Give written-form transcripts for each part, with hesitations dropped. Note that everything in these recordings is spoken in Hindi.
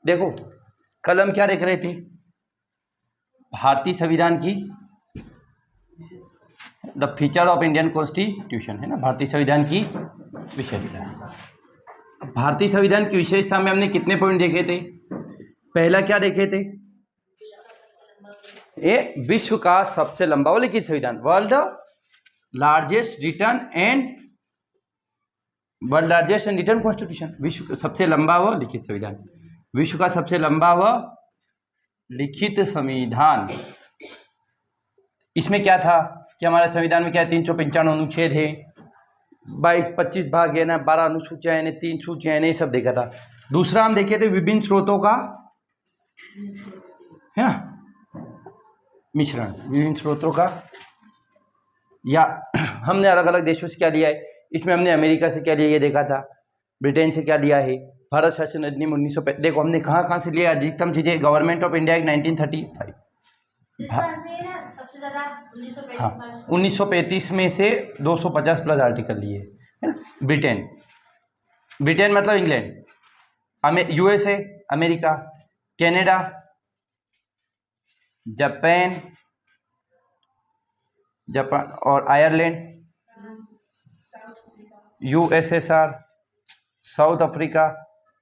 देखो कल हम क्या देख रहे थे, भारतीय संविधान की the feature of Indian constitution है ना, भारतीय संविधान की विशेषता। भारतीय संविधान की विशेषता में हमने कितने पॉइंट देखे थे? पहला क्या देखे थे? ये विश्व का सबसे लंबा लिखित संविधान, वर्ल्ड लार्जेस्ट रिटन कॉन्स्टिट्यूशन, विश्व का सबसे लंबा व लिखित संविधान, विश्व का सबसे लंबा व लिखित संविधान। इसमें क्या था कि हमारे संविधान में क्या 395 अनुच्छेद है, 25 भाग है ना, 12 अनुसूचियां है, 3 सूचियां है, ये सब देखा था। दूसरा हम देखे थे विभिन्न स्रोतों का है ना मिश्रण, विभिन्न स्रोतों का, या हमने अलग अलग देशों से क्या लिया है, इसमें हमने अमेरिका से क्या लिया ये देखा था, ब्रिटेन से क्या लिया है, भारत शासन अधिनियम 1935। देखो हमने कहाँ कहाँ से लिया अधिकतम चीजें, गवर्नमेंट ऑफ इंडिया 1935, हाँ 1935 में से 250 प्लस आर्टिकल लिए है ना। ब्रिटेन मतलब England, USA America, Canada, Japan और आयरलैंड, यूएसएसआर, साउथ अफ्रीका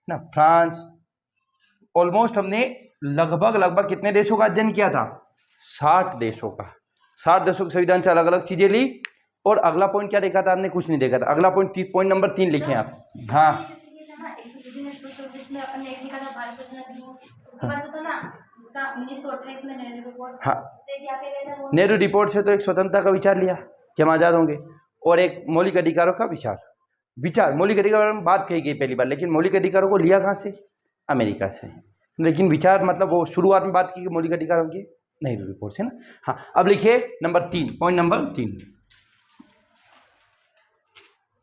ना, फ्रांस। ऑलमोस्ट हमने लगभग कितने देशों का अध्ययन किया था? 60 देशों का, 60 देशों के संविधान से अलग अलग चीजें ली। और अगला पॉइंट क्या देखा था हमने? कुछ नहीं देखा था। अगला पॉइंट पॉइंट नंबर 3 लिखे आप। हाँ हाँ, नेहरू रिपोर्ट से तो एक स्वतंत्रता का विचार लिया कि हम आजाद होंगे, और एक मौलिक अधिकारों का विचार मौलिक अधिकारों में बात कही गई पहली बार, लेकिन मौलिक अधिकारों को लिया कहाँ से? अमेरिका से। लेकिन विचार मतलब वो शुरुआत में बात की गई मौलिक अधिकारों की नेहरू रिपोर्ट से ना। हाँ, अब लिखिए नंबर 3, पॉइंट नंबर 3,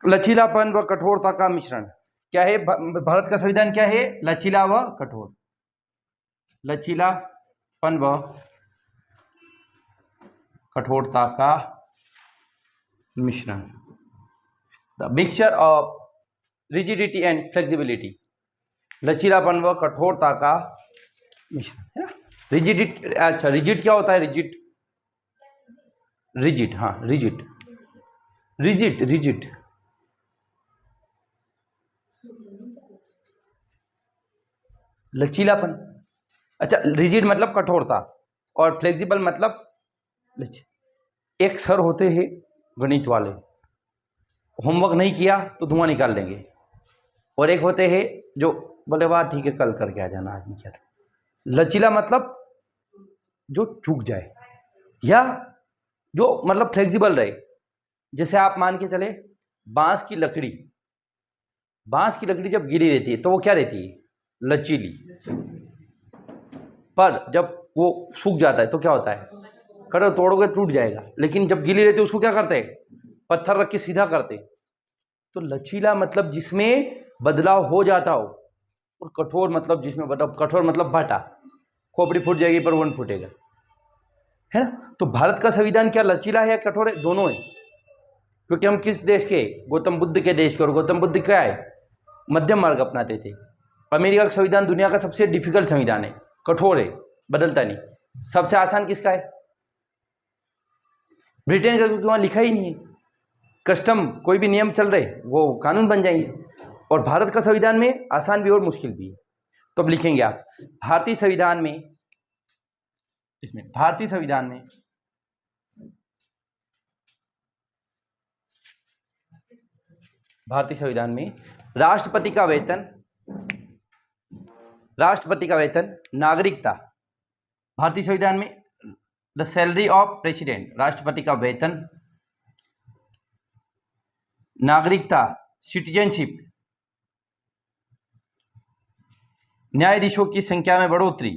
लचीलापन व कठोरता का मिश्रण। क्या है भारत का संविधान? क्या है? लचीला व कठोर, लचीलापन व कठोरता का मिश्रण, the mixture of rigidity and flexibility, लचीलापन व कठोरता का मिश्रण है ना। रिजिडिटी, अच्छा रिजिड क्या होता है? रिजिड, हाँ रिजिड लचीलापन, अच्छा रिजिड मतलब कठोरता, और फ्लेक्सिबल मतलब एक सर होते हैं गणित वाले, होमवर्क नहीं किया तो धुआं निकाल देंगे, और एक होते हैं जो बोले वाह ठीक है कल करके आ जाना, आज नहीं किया। लचीला मतलब जो चूक जाए, या जो मतलब फ्लेक्सिबल रहे। जैसे आप मान के चले, बांस की लकड़ी जब गिरी रहती है तो वो क्या रहती है? लचीली। पर जब वो सूख जाता है तो क्या होता है? करो तोड़ोगे टूट जाएगा। लेकिन जब गीली रहती है उसको क्या करते हैं? पत्थर रख के सीधा करते। तो लचीला मतलब जिसमें बदलाव हो जाता हो, और कठोर मतलब जिसमें बदलाव, कठोर मतलब भाटा, खोपड़ी फूट जाएगी पर वन फूटेगा, है ना। तो भारत का संविधान क्या लचीला है या कठोर है? दोनों है। क्योंकि हम किस देश के? गौतम बुद्ध के देश के, और गौतम बुद्ध क्या है? मध्यम मार्ग अपनाते थे। अमेरिका का संविधान दुनिया का सबसे डिफिकल्ट संविधान है, कठोर है, बदलता नहीं। सबसे आसान किसका है? ब्रिटेन का, क्योंकि वहां लिखा ही नहीं है। कस्टम कोई भी नियम चल रहे वो कानून बन जाएंगे। और भारत का संविधान में आसान भी और मुश्किल भी है। तो अब लिखेंगे आप भारतीय संविधान में, इसमें भारतीय संविधान में राष्ट्रपति का वेतन, नागरिकता। भारतीय संविधान में द सैलरी ऑफ प्रेसिडेंट, राष्ट्रपति का वेतन, नागरिकता सिटीजनशिप, न्यायाधीशों की संख्या में बढ़ोतरी,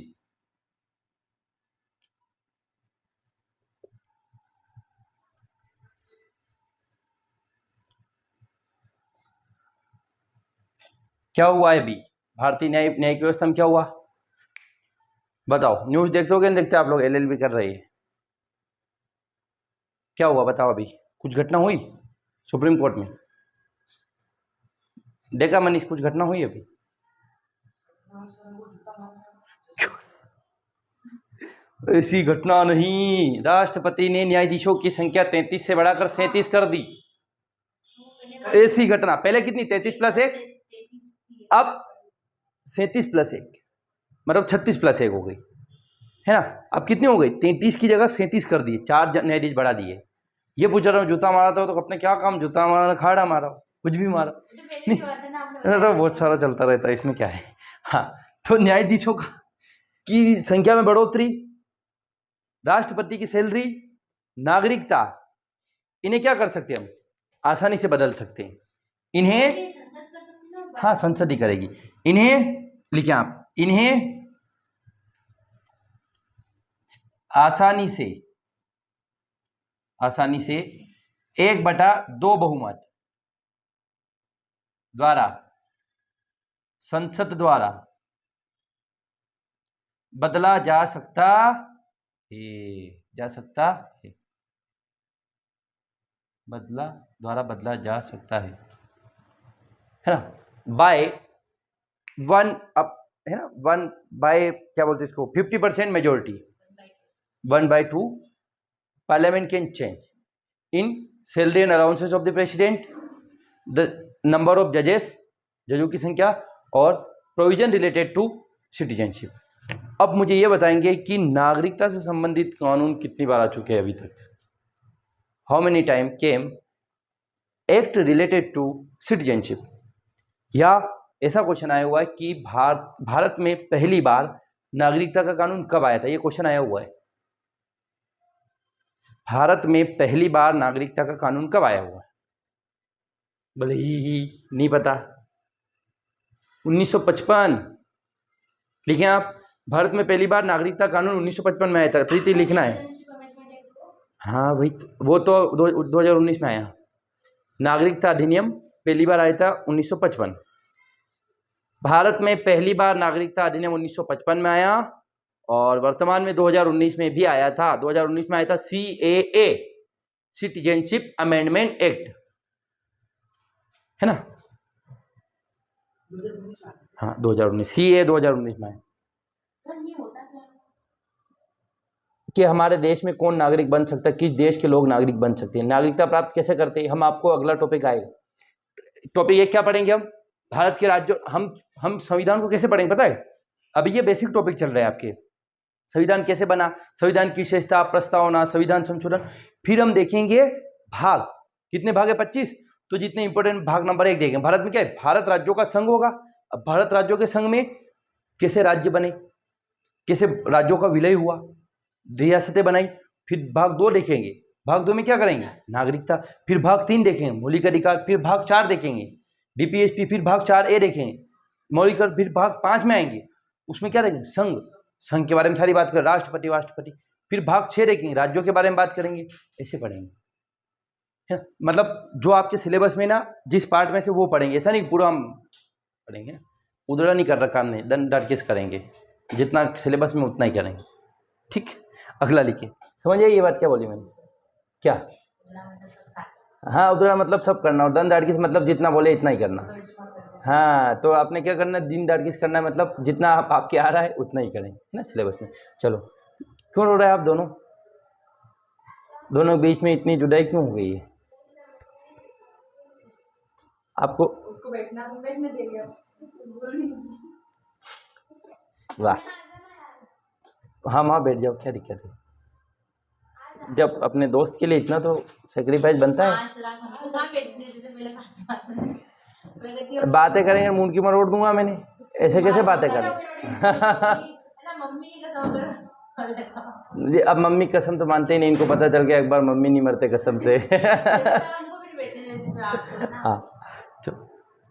क्या हुआ है अभी भारतीय न्यायिक व्यवस्था में? क्या हुआ बताओ? न्यूज देखते हो क्या? नहीं देखते आप लोग? एलएलबी कर रहे हैं, क्या हुआ बताओ? अभी कुछ घटना हुई सुप्रीम कोर्ट में? देखा मनीष कुछ घटना हुई अभी? ऐसी घटना नहीं, राष्ट्रपति ने न्यायाधीशों की संख्या 33 से बढ़ाकर 37 कर दी। ऐसी घटना, पहले कितनी 33+1, अब 37+1 मतलब 36+1 हो गई है ना। अब कितनी हो गई, 33 की जगह 37 कर दिए, 4 न्यायाधीश बढ़ा दिए। ये पूछ रहा हूँ जूता मारा था तो अपने क्या काम, जूता मारा, खाड़ा मारा, कुछ भी मारा नहीं, तो बहुत सारा चलता रहता है, इसमें क्या है। हाँ, तो न्यायाधीशों की संख्या में बढ़ोतरी, राष्ट्रपति की सैलरी, नागरिकता, इन्हें क्या कर सकते हैं हम, आसानी से बदल सकते हैं इन्हें। हाँ, संसद ही करेगी इन्हें। लिखें आप, इन्हें आसानी से 1/2 बहुमत द्वारा संसद द्वारा बदला जा सकता है, बदला जा सकता है ना, बाय 1 अप है ना, 1 बाय क्या बोलते हैं इसको, 50% majority, 1/2 parliament can change in salary and allowances of the president, the number of जजों की संख्या, और प्रोविजन रिलेटेड टू सिटीजनशिप। अब मुझे ये बताएंगे कि नागरिकता से संबंधित कानून कितनी बार आ चुके हैं अभी तक। How many time came act related to citizenship, या ऐसा क्वेश्चन आया हुआ है कि भारत में पहली बार नागरिकता का कानून कब आया था, ये क्वेश्चन आया हुआ है। भारत में पहली बार नागरिकता का कानून कब आया हुआ है, बोले ही नहीं पता, 1955। लिखें आप, भारत में पहली बार नागरिकता कानून 1955 में आया था। प्रीति लिखना है। हाँ भाई, वो तो 2019 में आया। नागरिकता अधिनियम पहली बार आया था 1955। भारत में पहली बार नागरिकता अधिनियम 1955 में आया, और वर्तमान में 2019 में भी आया था। 2019 में आया था CAA, सिटीजनशिप अमेंडमेंट एक्ट, है ना। हाँ, 2019 CAA 2019 में आया कि हमारे देश में कौन नागरिक बन सकता है, किस देश के लोग नागरिक बन सकते हैं, नागरिकता प्राप्त कैसे करते हैं। हम आपको अगला टॉपिक आएगा, टॉपिक ये क्या पढ़ेंगे हम, भारत के राज्य, हम संविधान को कैसे पढ़ेंगे पता है। अभी ये बेसिक टॉपिक चल रहा है आपके, संविधान कैसे बना, संविधान की विशेषता, प्रस्तावना, संविधान संशोधन। फिर हम देखेंगे भाग, कितने भाग है 25, तो जितने इंपॉर्टेंट भाग नंबर 1 देखेंगे। भारत में क्या है, भारत राज्यों का संघ होगा। अब भारत राज्यों के संघ में कैसे राज्य बने, कैसे राज्यों का विलय हुआ, रियासतें बनाई। फिर भाग 2 देखेंगे, भाग 2 में क्या करेंगे, नागरिकता। फिर भाग 3 देखेंगे, मौलिक अधिकार। फिर भाग 4 देखेंगे, DPSP। फिर भाग 4A देखेंगे, मौलिक। फिर भाग 5 में आएंगे, उसमें क्या देखेंगे, संघ के बारे में सारी बात कर, राष्ट्रपति। फिर भाग 6 देखेंगे, राज्यों के बारे में बात करेंगे। ऐसे पढ़ेंगे, है मतलब जो आपके सिलेबस में ना जिस पार्ट में से वो पढ़ेंगे, ऐसा नहीं पूरा हम पढ़ेंगे। उधड़ा नहीं कर रखा हमने, दंड किस करेंगे, जितना सिलेबस में उतना ही करेंगे। ठीक, अगला लिखिए। समझ आइए ये बात क्या बोली मैंने, क्या। हाँ, उधड़ा मतलब सब करना, और दंड किस मतलब जितना बोले इतना ही करना। हाँ, तो आपने क्या करना, दिन किस करना है, मतलब जितना आपके आ रहा है उतना ही करें, है ना, सिलेबस में। चलो, क्यों रो रहे हैं आप दोनों बीच में इतनी जुदाई क्यों हो गई है आपको। उसको बैठने दे दिया। वाह, हाँ बैठ जाओ, क्या दिक्कत है। जब अपने दोस्त के लिए इतना तो सेक्रीफाइस बनता है। बातें करेंगे, मुंह की मरोड़ दूंगा मैंने, ऐसे कैसे बातें करें। अब मम्मी कसम तो मानते ही नहीं, इनको पता चल गया एक बार मम्मी नहीं मरते कसम से। हाँ,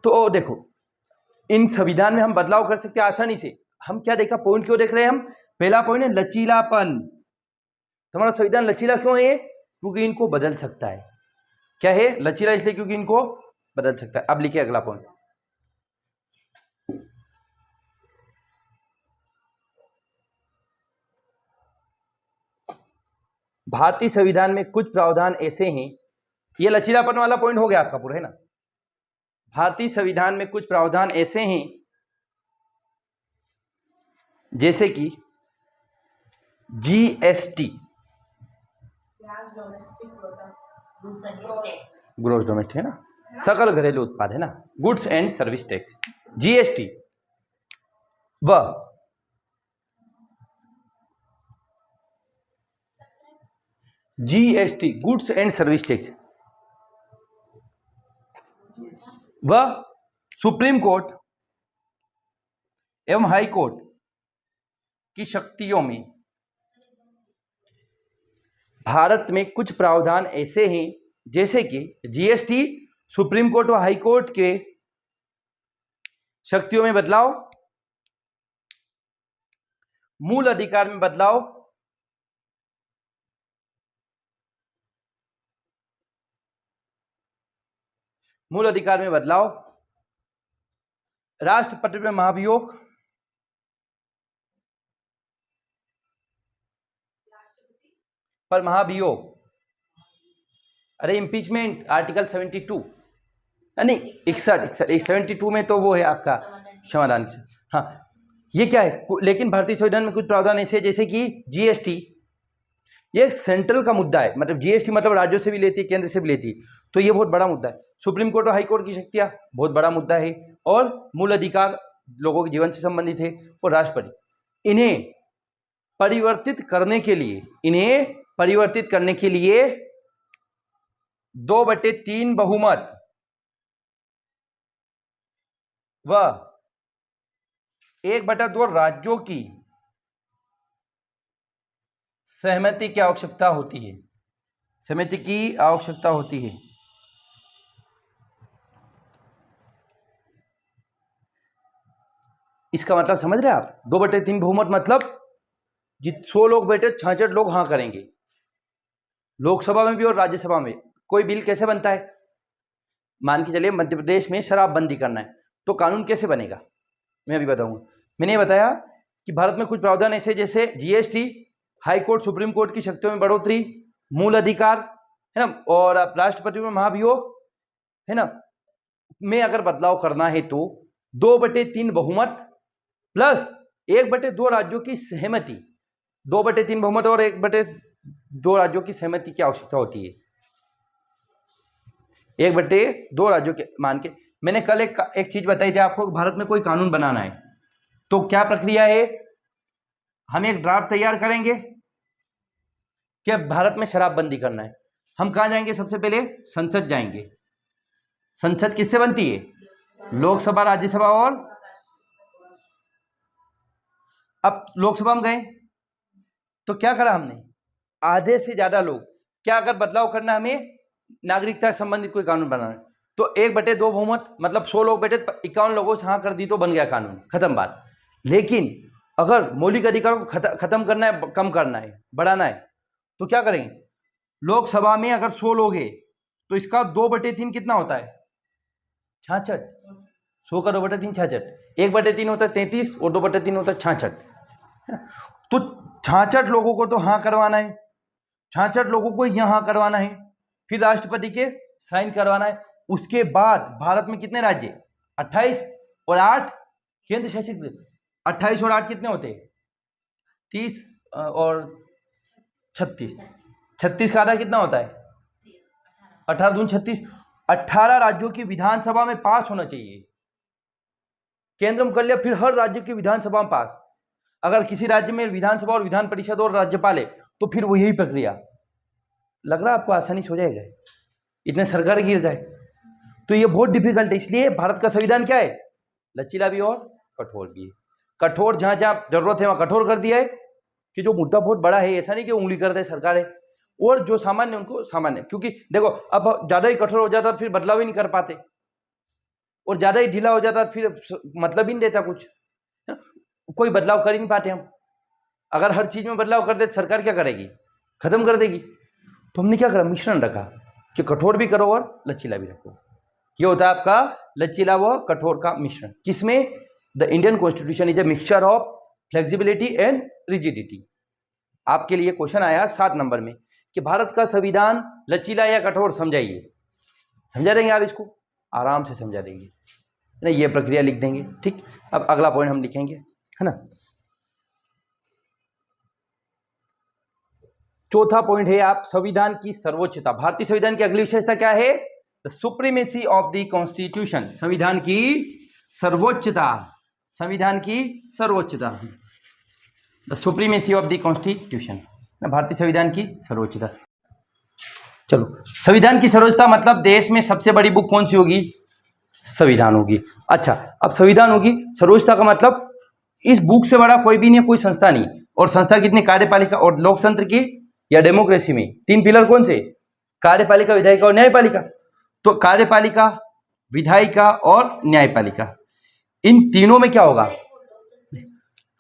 तो देखो, इन संविधान में हम बदलाव कर सकते हैं आसानी से। हम क्या देखा, पॉइंट क्यों देख रहे हैं हम, पहला पॉइंट है लचीलापन। हमारा संविधान लचीला क्यों है, क्योंकि इनको बदल सकता है। क्या है, लचीला इसलिए क्योंकि इनको बदल सकता है। अब लिखिए अगला पॉइंट, भारतीय संविधान में कुछ प्रावधान ऐसे हैं, ये लचीलापन वाला पॉइंट हो गया आपका पूरा, है ना। भारतीय संविधान में कुछ प्रावधान ऐसे हैं जैसे कि जीएसटी, ग्रोस डोमेस्टिक है ना, सकल घरेलू उत्पाद है ना, goods and service tax, GST व GST goods and service tax व सुप्रीम कोर्ट एवं हाई कोर्ट की शक्तियों में भारत में कुछ प्रावधान ऐसे हैं जैसे कि जीएसटी, सुप्रीम कोर्ट व हाई कोर्ट के शक्तियों में बदलाव, मूल अधिकार में बदलाव, मूल अधिकार में बदलाव, राष्ट्रपति में महाभियोग, पर महाभियोग, अरे इम्पीचमेंट आर्टिकल 72 नहीं 72 में तो वो है आपका क्षमादान से, हाँ ये क्या है, लेकिन भारतीय संविधान में कुछ प्रावधान ऐसे जैसे कि जीएसटी, ये सेंट्रल का मुद्दा है, मतलब जीएसटी मतलब राज्यों से भी लेती है, केंद्र से भी लेती है, तो ये बहुत बड़ा मुद्दा है। सुप्रीम कोर्ट और हाई कोर्ट की शक्तियां बहुत बड़ा मुद्दा है, और मूल अधिकार लोगों के जीवन से संबंधित है, और राष्ट्रपति, इन्हें परिवर्तित करने के लिए 2/3 बहुमत व 1/2 राज्यों की सहमति की आवश्यकता होती है, सहमति की आवश्यकता होती है। इसका मतलब समझ रहे हैं आप, 2/3 बहुमत मतलब 100 लोग बैठे 66 लोग हाँ करेंगे, लोकसभा में भी और राज्यसभा में। कोई बिल कैसे बनता है, मान के चलिए मध्य प्रदेश में शराबबंदी करना है, तो कानून कैसे बनेगा मैं अभी बताऊंगा। मैंने ये बताया कि भारत में कुछ प्रावधान ऐसे जैसे GST, high court supreme court की शक्तियों में बढ़ोतरी, मूल अधिकार है ना, और राष्ट्रपति में महाभियोग है ना, में अगर बदलाव करना है तो 2/3 बहुमत प्लस 1/2 राज्यों की सहमति, 2/3 बहुमत और 1/2 राज्यों की सहमति की आवश्यकता होती है। 1/2 राज्यों के मान के, मैंने कल एक चीज बताई थी आपको, भारत में कोई कानून बनाना है तो क्या प्रक्रिया है, हम एक ड्राफ्ट तैयार करेंगे कि भारत में शराबबंदी करना है, हम कहां जाएंगे, सबसे पहले संसद जाएंगे। संसद किससे बनती है, लोकसभा, राज्यसभा, और अब लोकसभा में गए तो क्या करा हमने, आधे से ज्यादा लोग, क्या अगर बदलाव करना हमें नागरिकता संबंधित कोई कानून बनाना है तो 1/2 बहुमत मतलब 100 लोग बैठे 51 लोगों से हाँ कर दी तो बन गया कानून, खत्म बात। लेकिन अगर मौलिक अधिकारों को खत्म करना है, कम करना है, बढ़ाना है तो क्या करेंगे, लोकसभा में अगर 100 लोग हैं तो इसका 2/3 कितना होता है, 66, 100 का 2/3 66, 1/3 होता है 33 और 2/3 होता है 66, तो 66 लोगों को तो हाँ करवाना है, 66 लोगों को यहाँ करवाना है, फिर राष्ट्रपति के साइन करवाना है। उसके बाद भारत में कितने राज्य, 28 और 8 केंद्र शासित प्रदेश, 28 और 8 कितने होते हैं, 30 और 36, 36 का आधा कितना होता है, 18 दूनी 36, 18 राज्यों की विधानसभा में पास होना चाहिए, केंद्र में कर लिया, फिर हर राज्य की विधानसभा में पास। अगर किसी राज्य में विधानसभा और विधान परिषद और राज्यपाल है तो फिर वो यही प्रक्रिया, लग रहा है आपको आसानी से हो जाएगा, इतने सरकार गिर जाए तो ये बहुत डिफिकल्ट है। इसलिए भारत का संविधान क्या है, लचीला भी और कठोर भी है। कठोर जहां जहां जरूरत है वहां कठोर कर दिया है कि जो मुद्दा बहुत बड़ा है, ऐसा नहीं कि उंगली कर दे सरकार है, और जो सामान्य उनको सामान्य, क्योंकि देखो अब ज्यादा ही कठोर हो जाता फिर बदलाव ही नहीं कर पाते, और ज्यादा ही ढीला हो जाता फिर मतलब ही नहीं देता कुछ, कोई बदलाव कर ही नहीं पाते हम। अगर हर चीज में बदलाव कर दे सरकार क्या करेगी, खत्म कर देगी। तो हमने क्या करा, मिश्रण रखा कि कठोर भी करो और लचीला भी रखो। ये होता है आपका लचीला व कठोर का मिश्रण, किसमें, the Indian constitution is a mixture of flexibility and rigidity. आपके लिए क्वेश्चन आया 7 नंबर में कि भारत का संविधान लचीला या कठोर, समझाइए, समझा देंगे आप इसको, आराम से समझा देंगे ना, ये प्रक्रिया लिख देंगे। ठीक, अब अगला पॉइंट हम लिखेंगे, है ना। चौथा पॉइंट है आप संविधान की सर्वोच्चता। भारतीय संविधान की अगली विशेषता क्या है? The supremacy of the constitution. संविधान की सर्वोच्चता, संविधान की सर्वोच्चता, the supremacy of the constitution, भारतीय संविधान की सर्वोच्चता। चलो, संविधान की सर्वोच्चता मतलब देश में सबसे बड़ी बुक कौन सी होगी? संविधान होगी। अच्छा, अब संविधान होगी, सर्वोच्चता का मतलब इस बुक से बड़ा कोई भी नहीं है, कोई संस्था नहीं। और संस्था कितनी? कार्यपालिका। और लोकतंत्र की या डेमोक्रेसी में तीन पिलर कौन से? कार्यपालिका, विधायिका और न्यायपालिका। तो कार्यपालिका, विधायिका और न्यायपालिका, इन तीनों में क्या होगा?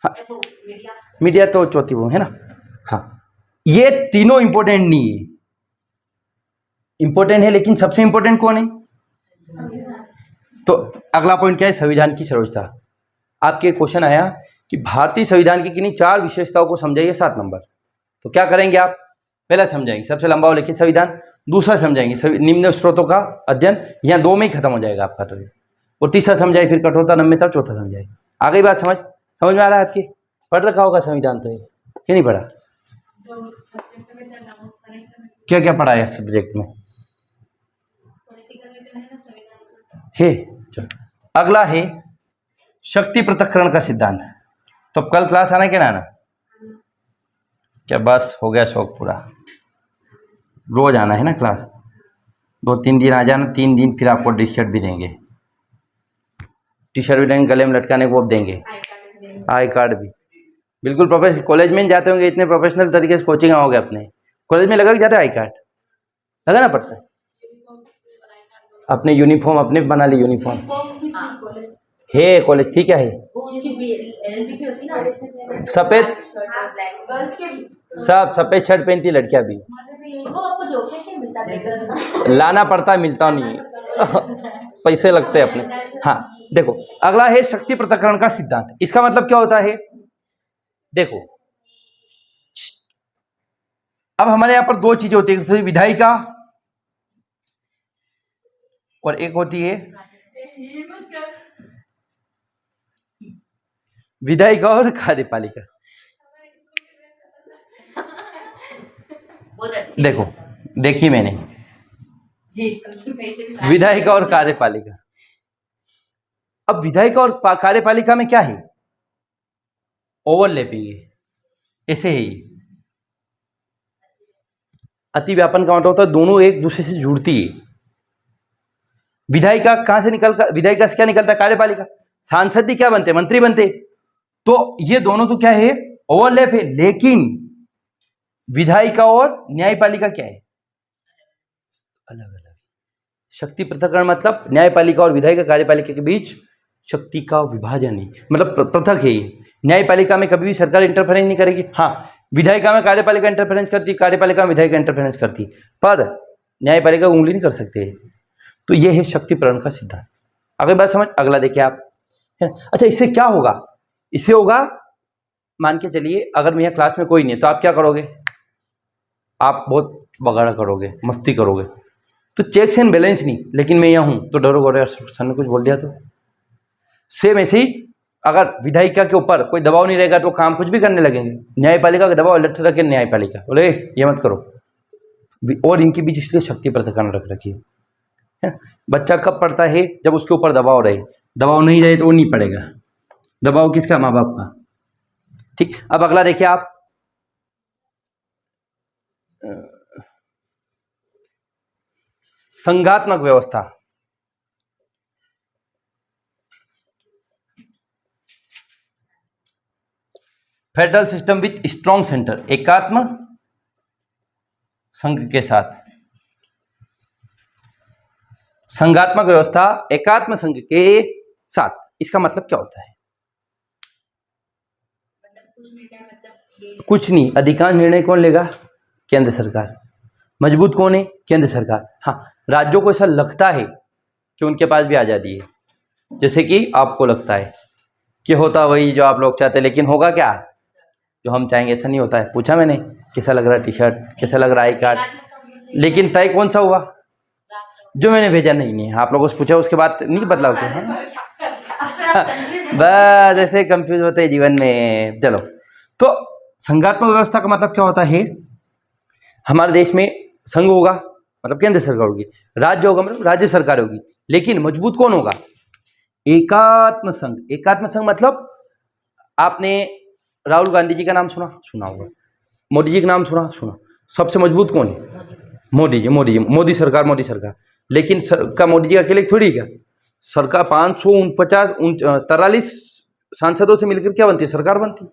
हाँ, मीडिया तो चौथी वो है ना। हाँ, ये तीनों इंपॉर्टेंट नहीं है, इंपॉर्टेंट है लेकिन सबसे इंपॉर्टेंट कौन है? तो अगला पॉइंट क्या है? संविधान की सर्वोच्चता। आपके क्वेश्चन आया कि भारतीय संविधान की किन्हीं 4 विशेषताओं को समझाइए 7 नंबर। तो क्या करेंगे आप? पहला समझाएंगे सबसे लंबा लिखित संविधान, दूसरा समझाएंगे निम्न स्रोतों का अध्ययन, यहाँ 2 में ही खत्म हो जाएगा आपका तो। और तीसरा समझाए फिर कठोरता, नम्यता, चौथा समझाए। आ गई बात समझ में आ रहा है आपके? पढ़ रखा होगा संविधान तो, क्यों नहीं पढ़ा? क्या क्या पढ़ा है सब्जेक्ट में? है। चलो, अगला है शक्ति पृथक्करण का सिद्धांत। तो कल क्लास आना क्या ना आना? क्या बस हो गया शौक पूरा? रोज आना है ना क्लास? 2-3 दिन आ जाना, 3 दिन फिर आपको टी शर्ट भी देंगे, टी शर्ट भी देंगे, गले में लटकाने को अब देंगे, आई कार्ड भी। बिल्कुल प्रोफेशनल। कॉलेज में जाते होंगे, इतने प्रोफेशनल तरीके से कोचिंग आओगे अपने। कॉलेज में लगा के जाते आई कार्ड लगाना पड़ता है? अपने यूनिफॉर्म अपने बना ली, यूनिफॉर्म है कॉलेज थी क्या है? सफेद, सब सफेद शर्ट पहनती लड़कियां भी। लाना पड़ता है, मिलता नहीं पैसे लगते हैं अपने। हाँ देखो, अगला है शक्ति पृथक्करण का सिद्धांत। इसका मतलब क्या होता है? देखो, अब हमारे यहां पर 2 चीजें होती है, एक विधायिका और एक होती है विधायिका और कार्यपालिका। देखो, देखिए मैंने विधायिका और कार्यपालिका। अब विधायिका और कार्यपालिका में क्या है? ओवरलैपिंग है, ऐसे ही अति व्यापन का मतलब होता है दोनों एक दूसरे से जुड़ती है। विधायिका कहां से निकलकर, विधायिका से क्या निकलता है? कार्यपालिका। सांसद ही क्या बनते? मंत्री बनते। तो ये दोनों तो क्या है? ओवरलैप है। लेकिन विधायिका और न्यायपालिका क्या है? अलग अलग। शक्ति पृथक्करण मतलब न्यायपालिका और विधायिका कार्यपालिका के बीच शक्ति का विभाजन है, मतलब पृथक है। न्यायपालिका में कभी भी सरकार इंटरफेरेंस नहीं करेगी। हाँ, विधायिका में कार्यपालिका इंटरफेरेंस करती, कार्यपालिका में विधायिका इंटरफेरेंस करती, पर न्यायपालिका उंगली नहीं कर सकते। तो यह है शक्ति पृथक्करण का सिद्धांत। अगली बात समझ, अगला देखिए आप। अच्छा, इससे क्या होगा? इससे होगा, मान के चलिए अगर मेरे क्लास में कोई नहीं है तो आप क्या करोगे? आप बहुत बगाड़ा करोगे, मस्ती करोगे, तो चेक्स एंड बैलेंस नहीं। लेकिन मैं यहाँ हूं तो डरोगे, सर ने कुछ बोल दिया तो। सेम ऐसे ही अगर विधायिका के ऊपर कोई दबाव नहीं रहेगा तो काम कुछ भी करने लगेंगे। न्यायपालिका का दबाव अलग रखे, न्यायपालिका बोले ये मत करो, और इनके बीच इसलिए शक्ति पृथक्करण रख रखी है। बच्चा कब पढ़ता है? जब उसके ऊपर दबाव रहे। दबाव नहीं रहे तो वो नहीं पढ़ेगा। दबाव किसका? माँ बाप का। ठीक, अब अगला देखिए आप। संघात्मक व्यवस्था। Federal system with strong centre, एकात्म संघ के साथ। संघात्मक व्यवस्था एकात्म संघ के साथ, इसका मतलब क्या होता है? कुछ नहीं, अधिकांश निर्णय कौन लेगा? केंद्र सरकार। मजबूत कौन है? केंद्र सरकार। हाँ, राज्यों को ऐसा लगता है कि उनके पास भी आजादी है, जैसे कि आपको लगता है कि होता वही जो आप लोग चाहते हैं, लेकिन होगा क्या जो हम चाहेंगे? ऐसा नहीं होता है। पूछा मैंने कैसा लग रहा है टी शर्ट, कैसा लग रहा है आई कार्ड, लेकिन तय कौन सा हुआ? जो मैंने भेजा नहीं है। आप लोगों से पूछा उसके बाद नहीं बदलाव किया। बस ऐसे कंफ्यूज होते हैं जीवन में। चलो, तो संघात्मक व्यवस्था का मतलब क्या होता है? हमारे देश में संघ होगा मतलब केंद्र सरकार होगी, राज्य होगा मतलब राज्य सरकार होगी, लेकिन मजबूत कौन होगा? एकात्म संघ। एकात्म संघ मतलब आपने राहुल गांधी जी का नाम सुना होगा, मोदी जी का नाम सुना। सबसे मजबूत कौन है? मोदी जी। मोदी सरकार। लेकिन मोदी जी अकेले थोड़ी क्या सरकार 543 सांसदों से मिलकर क्या बनती है? सरकार बनती है।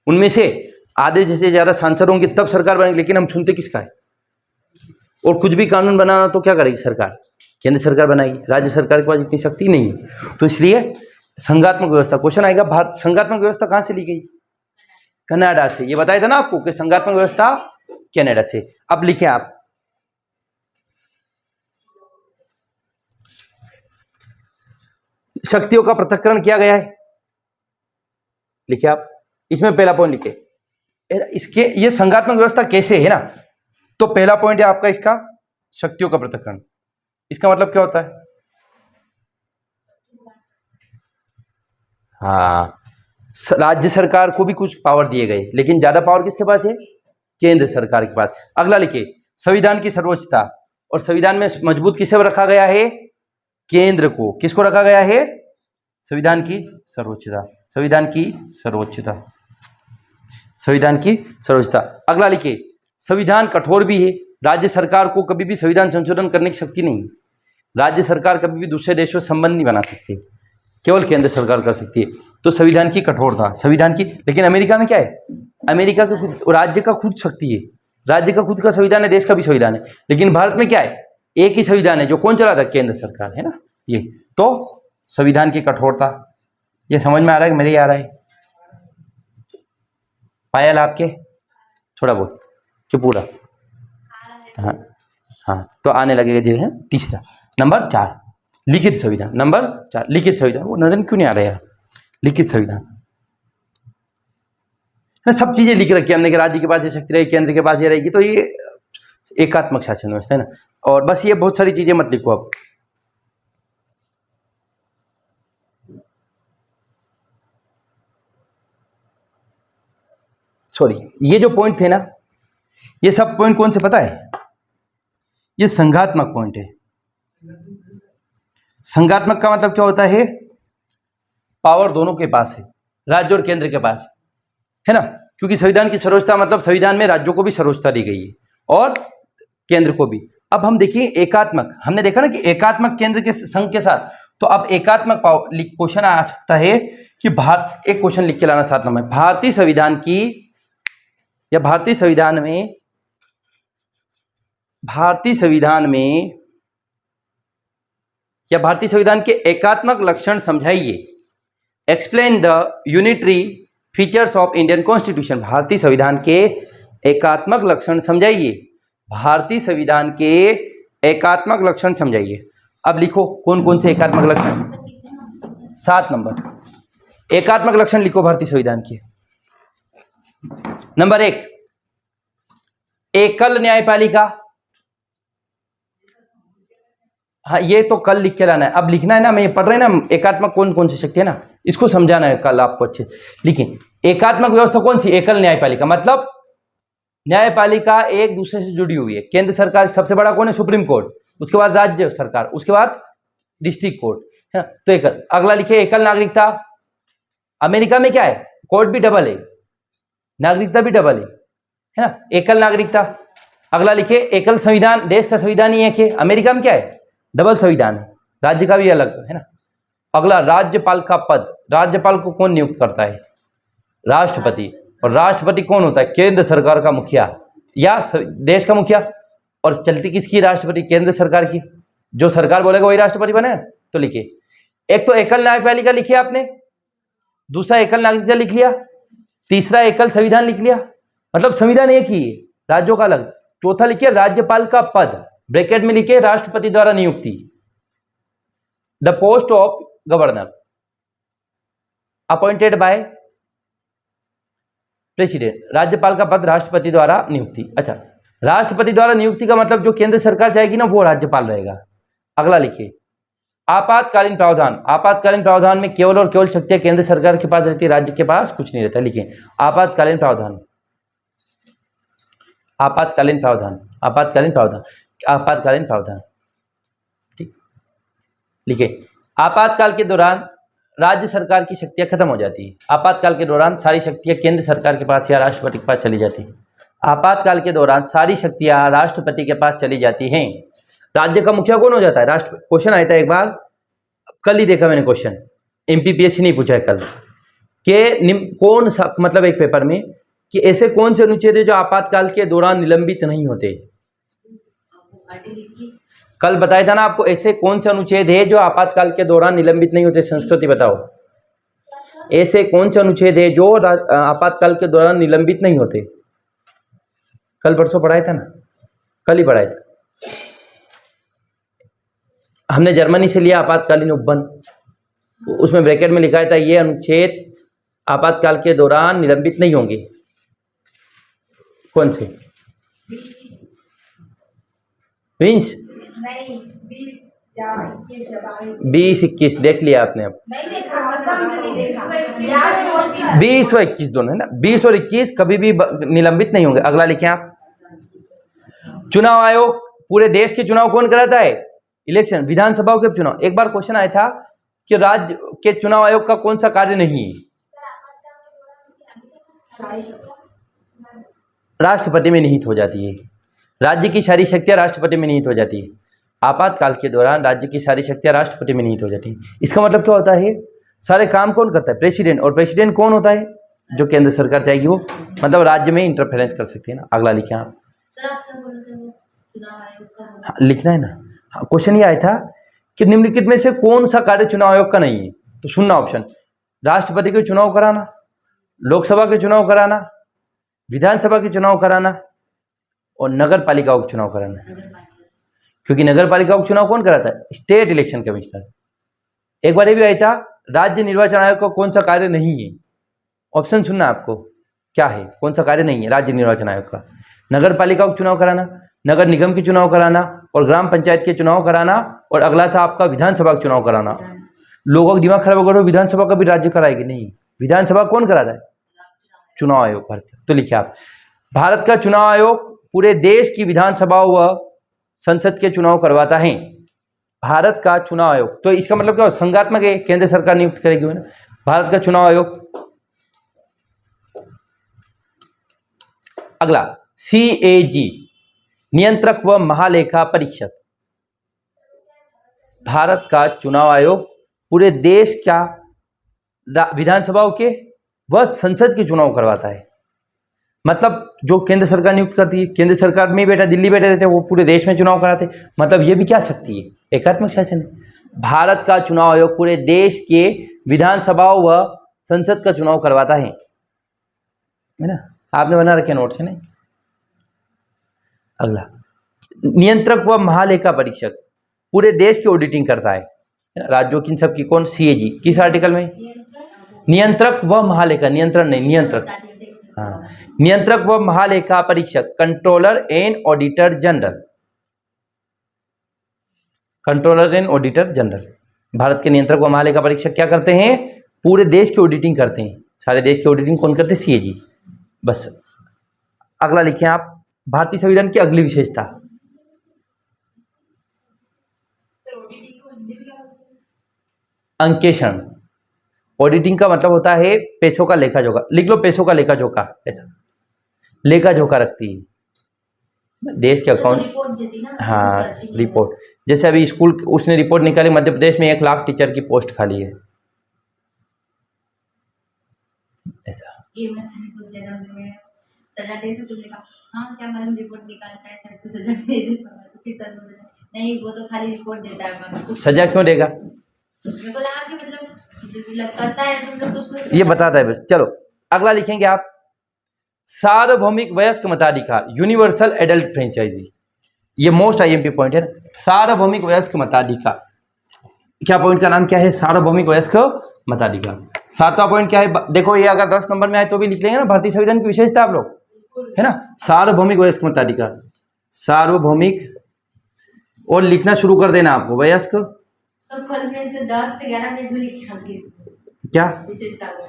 उनमें से आधे जैसे ज्यादा सांसद होंगे तब सरकार बनेगी, लेकिन हम सुनते किसका है? और कुछ भी कानून बनाना तो क्या करेगी सरकार? केंद्र सरकार बनाएगी, राज्य सरकार के पास इतनी शक्ति नहीं है। तो इसलिए संघात्मक व्यवस्था क्वेश्चन आएगा, भारत संघात्मक व्यवस्था कहां से ली गई? कनाडा से। ये बताया था ना आपको कि संघात्मक व्यवस्था कनाडा से। अब लिखे आप, शक्तियों का पृथक्करण किया गया है। लिखे आप, इसमें पहला पॉइंट लिखे इसके, ये संघात्मक व्यवस्था कैसे है ना। तो पहला पॉइंट है आपका इसका शक्तियों का पृथक्करण। इसका मतलब क्या होता है? हाँ, राज्य सरकार को भी कुछ पावर दिए गए, लेकिन ज्यादा पावर किसके पास है? केंद्र सरकार के पास। अगला लिखिए, संविधान की सर्वोच्चता। और संविधान में मजबूत किसे रखा गया है? केंद्र को। किसको रखा गया है? संविधान की सर्वोच्चता। संविधान की सर्वोच्चता। संविधान की सर्वोच्चता। अगला लिखिए, संविधान कठोर भी है। राज्य सरकार को कभी भी संविधान संशोधन करने की शक्ति नहीं है। राज्य सरकार कभी भी दूसरे देशों से संबंध नहीं बना सकती, केवल केंद्र सरकार कर सकती है। तो संविधान की कठोरता, संविधान की। लेकिन अमेरिका में क्या है? अमेरिका का खुद राज्य का खुद शक्ति है, राज्य का खुद का संविधान है, देश का भी संविधान है। लेकिन भारत में क्या है? एक ही संविधान है जो कौन चलाता है? केंद्र सरकार, है ना। ये तो संविधान की कठोरता, ये समझ में आ रहा है कि मेरे ही आ रहा है? पायल आपके थोड़ा बहुत कि पूरा? हाँ, तो आने लगेगा धीरे। तीसरा, नंबर 4, लिखित संविधान। नंबर 4 लिखित संविधान। वो नरेंद्र क्यों नहीं आ रहा यार? लिखित संविधान सब चीजें लिख रखी है हमने कि राज्य के पास ये शक्ति रहेगी, केंद्र के पास ये रहेगी। तो ये एकात्मक शासन व्यवस्था है ना। और बस ये बहुत सारी चीजें मत लिखो अब। सॉरी, ये जो पॉइंट थे ना, ये सब पॉइंट कौन से पता है? ये संघात्मक पॉइंट है। संघात्मक का मतलब क्या होता है? पावर दोनों के पास है, राज्य और केंद्र के पास, है ना। क्योंकि संविधान की सर्वोच्चता मतलब संविधान में राज्यों को भी सर्वोच्चता दी गई है और केंद्र को भी। अब हम देखिए एकात्मक, हमने देखा ना कि एकात्मक केंद्र के संघ के साथ। तो अब एकात्मक क्वेश्चन आ सकता है कि भारत, एक क्वेश्चन लिख के लाना 7 नंबर, भारतीय संविधान की या भारतीय संविधान या भारतीय संविधान के एकात्मक लक्षण समझाइए। Explain the unitary features of Indian constitution. भारतीय संविधान के एकात्मक लक्षण समझाइए। भारतीय संविधान के एकात्मक लक्षण समझाइए। अब लिखो कौन कौन से एकात्मक लक्षण? 7 नंबर एकात्मक लक्षण लिखो भारतीय संविधान के। नंबर 1, एकल न्यायपालिका। हाँ, ये तो कल लिख के लाना है। अब लिखना है ना, मैं ये पढ़ रहे हैं ना एकात्मक कौन कौन सी शक्ति है ना, इसको समझाना है कल आपको अच्छे। लिखिए, एकात्मक व्यवस्था कौन सी? एकल न्यायपालिका मतलब न्यायपालिका एक दूसरे से जुड़ी हुई है। केंद्र सरकार सबसे बड़ा कौन है? सुप्रीम कोर्ट, उसके बाद राज्य सरकार, उसके बाद डिस्ट्रिक्ट कोर्ट, है ना। तो एकल। अगला लिखिए, एकल नागरिकता। अमेरिका में क्या है? कोर्ट भी डबल है, नागरिकता भी डबल है ना, एकल नागरिकता। अगला लिखिए, एकल संविधान। देश का संविधान ही एक है। अमेरिका में क्या है? डबल संविधान है, राज्य का भी अलग है ना। अगला, राज्यपाल का पद। राज्यपाल को कौन नियुक्त करता है? राष्ट्रपति। और राष्ट्रपति कौन होता है? केंद्र सरकार का मुखिया या देश का मुखिया। और चलती किसकी? राष्ट्रपति, केंद्र सरकार की। जो सरकार बोलेगा वही राष्ट्रपति बने। तो लिखिए, एक तो एकल न्यायपालिका लिखिए आपने, दूसरा एकल नागरिकता लिख लिया, तीसरा एकल संविधान लिख लिया, मतलब संविधान एक ही है, राज्यों का अलग। चौथा लिखिए, राज्यपाल का पद, ब्रैकेट में लिखिए राष्ट्रपति द्वारा नियुक्ति। The post of governor appointed by president. राज्यपाल का पद राष्ट्रपति द्वारा नियुक्ति। अच्छा, राष्ट्रपति द्वारा नियुक्ति का मतलब जो केंद्र सरकार जाएगी ना वो राज्यपाल रहेगा। अगला लिखिए, आपातकालीन प्रावधान। आपातकालीन प्रावधान में केवल और केवल शक्तियां केंद्र सरकार के पास रहती है, राज्य के पास कुछ नहीं रहता। लिखिए, आपातकालीन प्रावधान। आपातकालीन प्रावधान, आपातकालीन प्रावधान, आपातकालीन प्रावधान। ठीक, लिखिए आपातकाल के दौरान राज्य सरकार की शक्तियां खत्म हो जाती है। आपातकाल के दौरान सारी शक्तियां केंद्र सरकार के पास या राष्ट्रपति के पास चली जाती है। आपातकाल के दौरान सारी शक्तियां राष्ट्रपति के पास चली जाती हैं। राज्य का मुखिया कौन हो जाता है? राष्ट्रपति। क्वेश्चन आया था एक बार, कल ही देखा मैंने क्वेश्चन, एमपीपीएससी नहीं पूछा है कल, कि कौन सा मतलब एक पेपर में कि ऐसे कौन से अनुच्छेद है जो आपातकाल के दौरान निलंबित नहीं होते। कल बताया था ना आपको, ऐसे कौन से अनुच्छेद है जो आपातकाल के दौरान निलंबित नहीं होते। संस्कृति बताओ, ऐसे कौन से अनुच्छेद है जो आपातकाल के दौरान निलंबित नहीं होते। कल परसों पढ़ाया था ना, कल ही पढ़ाया था हमने। जर्मनी से लिया आपातकालीन उपबंध, उसमें ब्रैकेट में लिखा था ये अनुच्छेद आपातकाल के दौरान निलंबित नहीं होंगे। कौन से? 20 21 देख लिया आपने अब। 20 और 21 दोनों है ना, 20 और 21 कभी भी निलंबित नहीं होंगे। अगला लिखें आप, चुनाव आयोग पूरे देश के चुनाव कौन कराता है? इलेक्शन, विधानसभाओं के चुनाव। एक बार क्वेश्चन आया था कि राज्य के चुनाव आयोग का कौन सा कार्य नहीं है? राष्ट्रपति में निहित हो जाती है। राज्य की सारी शक्तियां राष्ट्रपति में निहित हो जाती है। आपातकाल के दौरान राज्य की सारी शक्तियां राष्ट्रपति में निहित हो जाती है। इसका मतलब क्या होता है? सारे काम कौन करता है? प्रेसिडेंट। और प्रेसिडेंट कौन होता है? जो केंद्र सरकार चाहेगी वो, मतलब राज्य में इंटरफेरेंस कर सकती है ना। अगला लिखें आप। लिखना है ना। क्वेश्चन ये आया था कि निम्नलिखित में से कौन सा कार्य चुनाव आयोग का नहीं है? तो सुनना ऑप्शन, राष्ट्रपति के चुनाव कराना, लोकसभा के चुनाव कराना, विधानसभा के चुनाव कराना और नगर पालिकाओं के चुनाव कराना। क्योंकि नगर पालिकाओं के चुनाव कौन कराता है? State election commissioner. एक बार ये भी आया था, राज्य निर्वाचन आयोग का कौन सा कार्य नहीं है? ऑप्शन सुनना आपको, क्या है, कौन सा कार्य नहीं है राज्य निर्वाचन आयोग का? नगर पालिकाओं के चुनाव कराना, नगर निगम के चुनाव कराना और ग्राम पंचायत के चुनाव कराना, और अगला था आपका विधानसभा का चुनाव कराना। लोगों का दिमाग खराब करो, विधानसभा का भी राज्य कराएगी? नहीं, विधानसभा कौन कराता है? चुनाव आयोग भारत। तो लिखिए आप, भारत का चुनाव आयोग पूरे देश की विधानसभा व संसद के चुनाव करवाता है। भारत का चुनाव आयोग, तो इसका मतलब क्या हो? संघात्मक है, केंद्र सरकार नियुक्त करेगी ना। भारत का चुनाव आयोग। अगला CAG, नियंत्रक व महालेखा परीक्षक। भारत का चुनाव आयोग पूरे देश का विधानसभाओं के व संसद के चुनाव करवाता है। मतलब जो केंद्र सरकार नियुक्त करती है, केंद्र सरकार में बेटा दिल्ली बैठे रहते हैं, वो पूरे देश में चुनाव कराते। मतलब ये भी क्या शक्ति है? एकात्मक शासन है। भारत का चुनाव आयोग पूरे देश के विधानसभाओं व संसद का चुनाव करवाता है ना। आपने बना रखे नोट्स है ना। अगला, नियंत्रक व महालेखा परीक्षक पूरे देश की ऑडिटिंग करता है। राज्यों की सबकी कौन? CAG। किस आर्टिकल में? नियंत्रक व महालेखा, नियंत्रण नहीं, नियंत्रक। हाँ, नियंत्रक व महालेखा परीक्षक, controller and auditor general. Controller and auditor general, Bharat के नियंत्रक व महालेखा परीक्षक क्या करते हैं? पूरे देश की ऑडिटिंग करते हैं। सारे देश की ऑडिटिंग कौन करते हैं? CAG। बस। अगला लिखें आप, भारतीय संविधान की अगली विशेषता। अंकेक्षण। ऑडिटिंग का मतलब होता है पैसों का लेखा जोखा। लिख लो, पैसों का लेखा जोखा, ऐसा लेखा जोखा रखती है देश के अकाउंट। हाँ, रिपोर्ट। जैसे अभी स्कूल उसने रिपोर्ट निकाली, मध्य प्रदेश में 1 लाख टीचर की पोस्ट खाली है, ऐसा। नहीं, वो तो खाली रिपोर्ट देता है। सजा क्यों देगा? ये बताता है। चलो अगला लिखेंगे आप, सार्वभौमिक वयस्क मताधिकार, यूनिवर्सल एडल्ट फ्रेंचाइजी। ये मोस्ट IMP पॉइंट है ना। सार्वभौमिक वयस्क मताधिकार, क्या पॉइंट का नाम क्या है? सार्वभौमिक वयस्क मताधिकार। 7वां पॉइंट क्या है? देखो ये अगर 10 नंबर में आए तो भी लिख लेंगे ना, भारतीय संविधान की विशेषता आप लोग, है ना। सार्वभौमिक वयस्क मताधिकार, सार्वभौमिक, और लिखना शुरू कर देना आपको, वयस्क। सब कल में से 10 से 11 पेज में लिख के क्या विशेषता को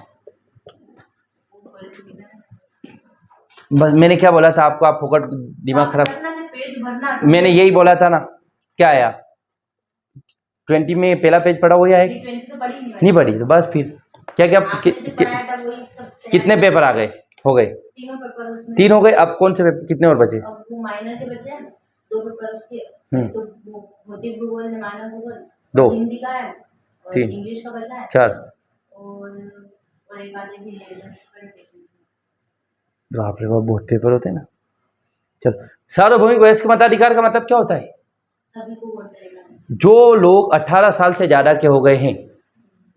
बस मैंने क्या बोला था आपको, आप फोकट दिमाग खराब, पेज भरना, मैंने यही बोला था ना। क्या आया 20 में पहला पेज पढ़ा हुआ है? 20 तो पढ़ी नहीं पढ़ी तो बस फिर क्या क्या कितने पेपर आ गए, हो गए? 3 पेपर उसमें 3 हो गए। अब कौन से पेपर, कितने और बचे? अब वो माइनर के बचे हैं 2 पेपर उसके, तो वो भौतिक भूगोल, मानव भूगोल, 2, हिंदी का है और 3, इंग्लिश का बचा है 4। और एक आधे भी ले बाप रे बाप, बहुत पेपर होते हैं ना। चलो, सार्वभौमिक वयस्क मताधिकार का मतलब क्या होता है? सभी को वोट करेगा। जो लोग 18 साल से ज्यादा के हो गए हैं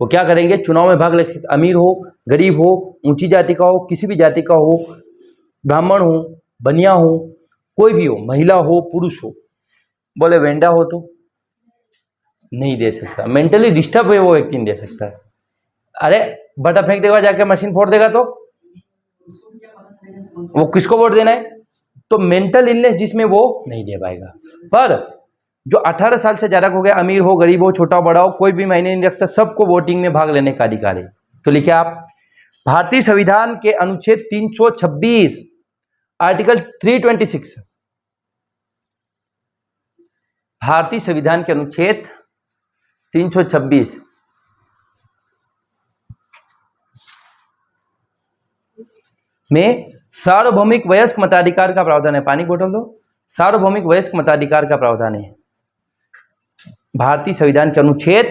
वो क्या करेंगे, चुनाव में भाग ले सकते। अमीर हो, गरीब हो, ऊंची जाति का हो, किसी भी जाति का हो, ब्राह्मण हो, बनिया हो, कोई भी हो, महिला हो, पुरुष हो। बोले वेंडा हो तो नहीं दे सकता, मेंटली डिस्टर्ब है वो व्यक्ति नहीं दे सकता। अरे बटा फेंक देगा, जाके मशीन फोड़ देगा तो वो किसको वोट देना है? तो मेंटल इलनेस जिसमें वो नहीं दे पाएगा। पर जो 18 साल से ज्यादा हो गया, अमीर हो, गरीब हो, छोटा बड़ा हो, कोई भी मायने नहीं रखता, सबको वोटिंग में भाग लेने का अधिकार है। तो लिखिए आप, भारतीय संविधान के अनुच्छेद 326 आर्टिकल 326, भारतीय संविधान के अनुच्छेद 326 में सार्वभौमिक वयस्क मताधिकार का प्रावधान है। पानी बोतल दो। सार्वभौमिक वयस्क मताधिकार का प्रावधान है भारतीय संविधान के अनुच्छेद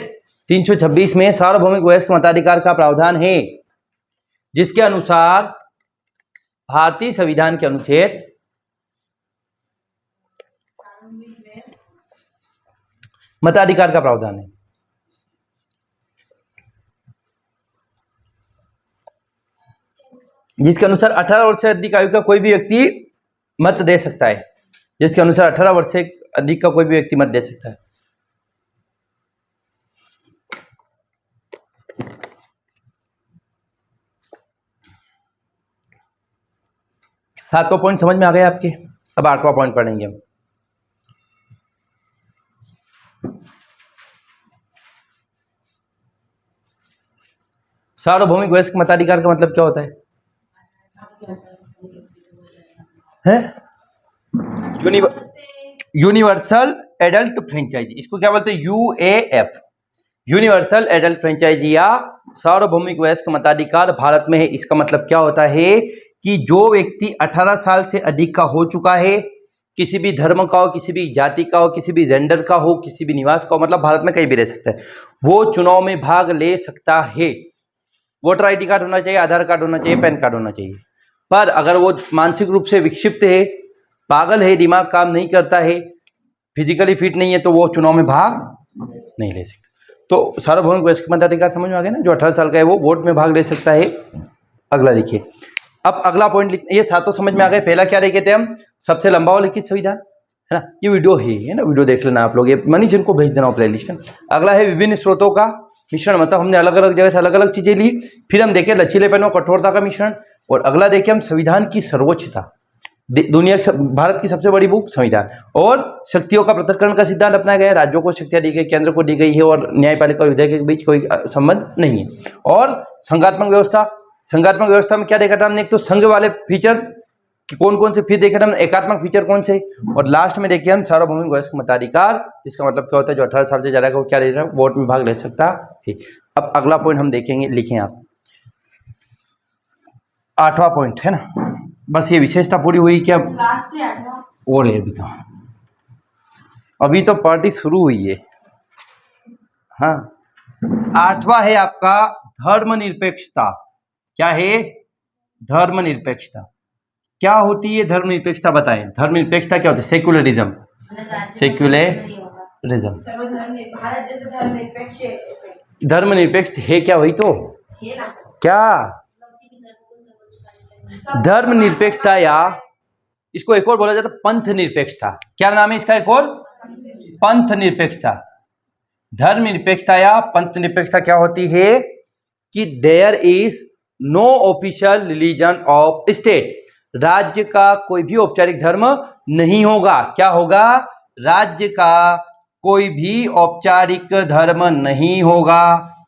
326 में। सार्वभौमिक वयस्क मताधिकार का प्रावधान है, जिसके अनुसार भारतीय संविधान के अनुच्छेद मताधिकार का प्रावधान है, जिसके अनुसार 18 वर्ष से अधिक आयु का कोई भी व्यक्ति मत दे सकता है। जिसके अनुसार 18 वर्ष से अधिक का कोई भी व्यक्ति मत दे सकता है। सातवां पॉइंट समझ में आ गया आपके? अब 8वां पॉइंट पढ़ेंगे हम। सार्वभौमिक वयस्क मताधिकार का मतलब क्या होता है? यूनिवर्सल एडल्ट फ्रेंचाइजी, इसको क्या बोलते हैं? यूएएफ, यूनिवर्सल एडल्ट फ्रेंचाइजी या सार्वभौमिक वयस्क मताधिकार भारत में है। इसका मतलब क्या होता है कि जो व्यक्ति 18 साल से अधिक का हो चुका है, किसी भी धर्म का हो, किसी भी जाति का हो, किसी भी जेंडर का हो, किसी भी निवास का हो, मतलब भारत में कहीं भी रह सकता है, वो चुनाव में भाग ले सकता है। वोटर आईडी कार्ड होना चाहिए, आधार कार्ड होना चाहिए, पैन कार्ड होना चाहिए। पर अगर वो मानसिक रूप से विक्षिप्त है, पागल है, दिमाग काम नहीं करता है, फिजिकली फिट नहीं है, तो वो चुनाव में भाग नहीं ले सकता। तो सार्वभौमिक वयस्क मताधिकार समझ में आ गया ना? जो 18 साल का है वो वोट में भाग ले सकता है। अगला लिखिए। अब अगला पॉइंट लिखते, ये सातों समझ में आ गए। पहला क्या लिखे थे हम? सबसे लंबा वाला लिखित संविधान, है ना? ये वीडियो है ना, वीडियो देख लेना आप लोग, ये मनीष इनको भेज देना प्लेलिस्ट में। अगला है विभिन्न स्रोतों का मिश्रण, मतलब हमने अलग अलग जगह से अलग अलग चीजें ली। फिर हम देखें लचीलेपन और कठोरता का मिश्रण। और अगला देखें हम संविधान की सर्वोच्चता, दुनिया भारत की सबसे बड़ी बुक संविधान। और शक्तियों का पृथक्करण का सिद्धांत अपनाया गया है, राज्यों को शक्तियां दी गई, केंद्र को दी गई है, और न्यायपालिका और विधायक के बीच कोई संबंध नहीं है। और संघात्मक व्यवस्था, संघात्मक व्यवस्था में क्या देखा था हमने? एक तो संघ वाले फीचर कौन कौन से, फिर देखा था हमने एकात्मक फीचर कौन से, और लास्ट में देखिए हम सार्वभौमिक वयस्क मताधिकार, जिसका मतलब क्या होता है? जो 18 साल से ज्यादा का वो क्या ले रहा है? वोट में भाग ले सकता है। अब अगला पॉइंट हम देखेंगे, लिखें आप, 8वां पॉइंट है ना। बस ये विशेषता पूरी हुई क्या? लास्ट है 8वां और है अभी तो पार्टी शुरू हुई है। हाँ, 8वां है आपका धर्मनिरपेक्षता। क्या है? धर्मनिरपेक्षता। क्या होती है धर्मनिरपेक्षता? बताएं। धर्मनिरपेक्षता क्या होती है? Secularism, secularism. भारत जैसे धर्मनिरपेक्ष है, धर्मनिरपेक्ष है क्या? वही तो है ना। क्या धर्मनिरपेक्षता, या इसको एक और बोला जाता है पंथ निरपेक्षता। क्या नाम है इसका? एक और पंथ निरपेक्षता। धर्मनिरपेक्षता या पंथ निरपेक्षता क्या होती है कि there is no official religion of state, राज्य का कोई भी औपचारिक धर्म नहीं होगा। क्या होगा? राज्य का कोई भी औपचारिक धर्म नहीं होगा।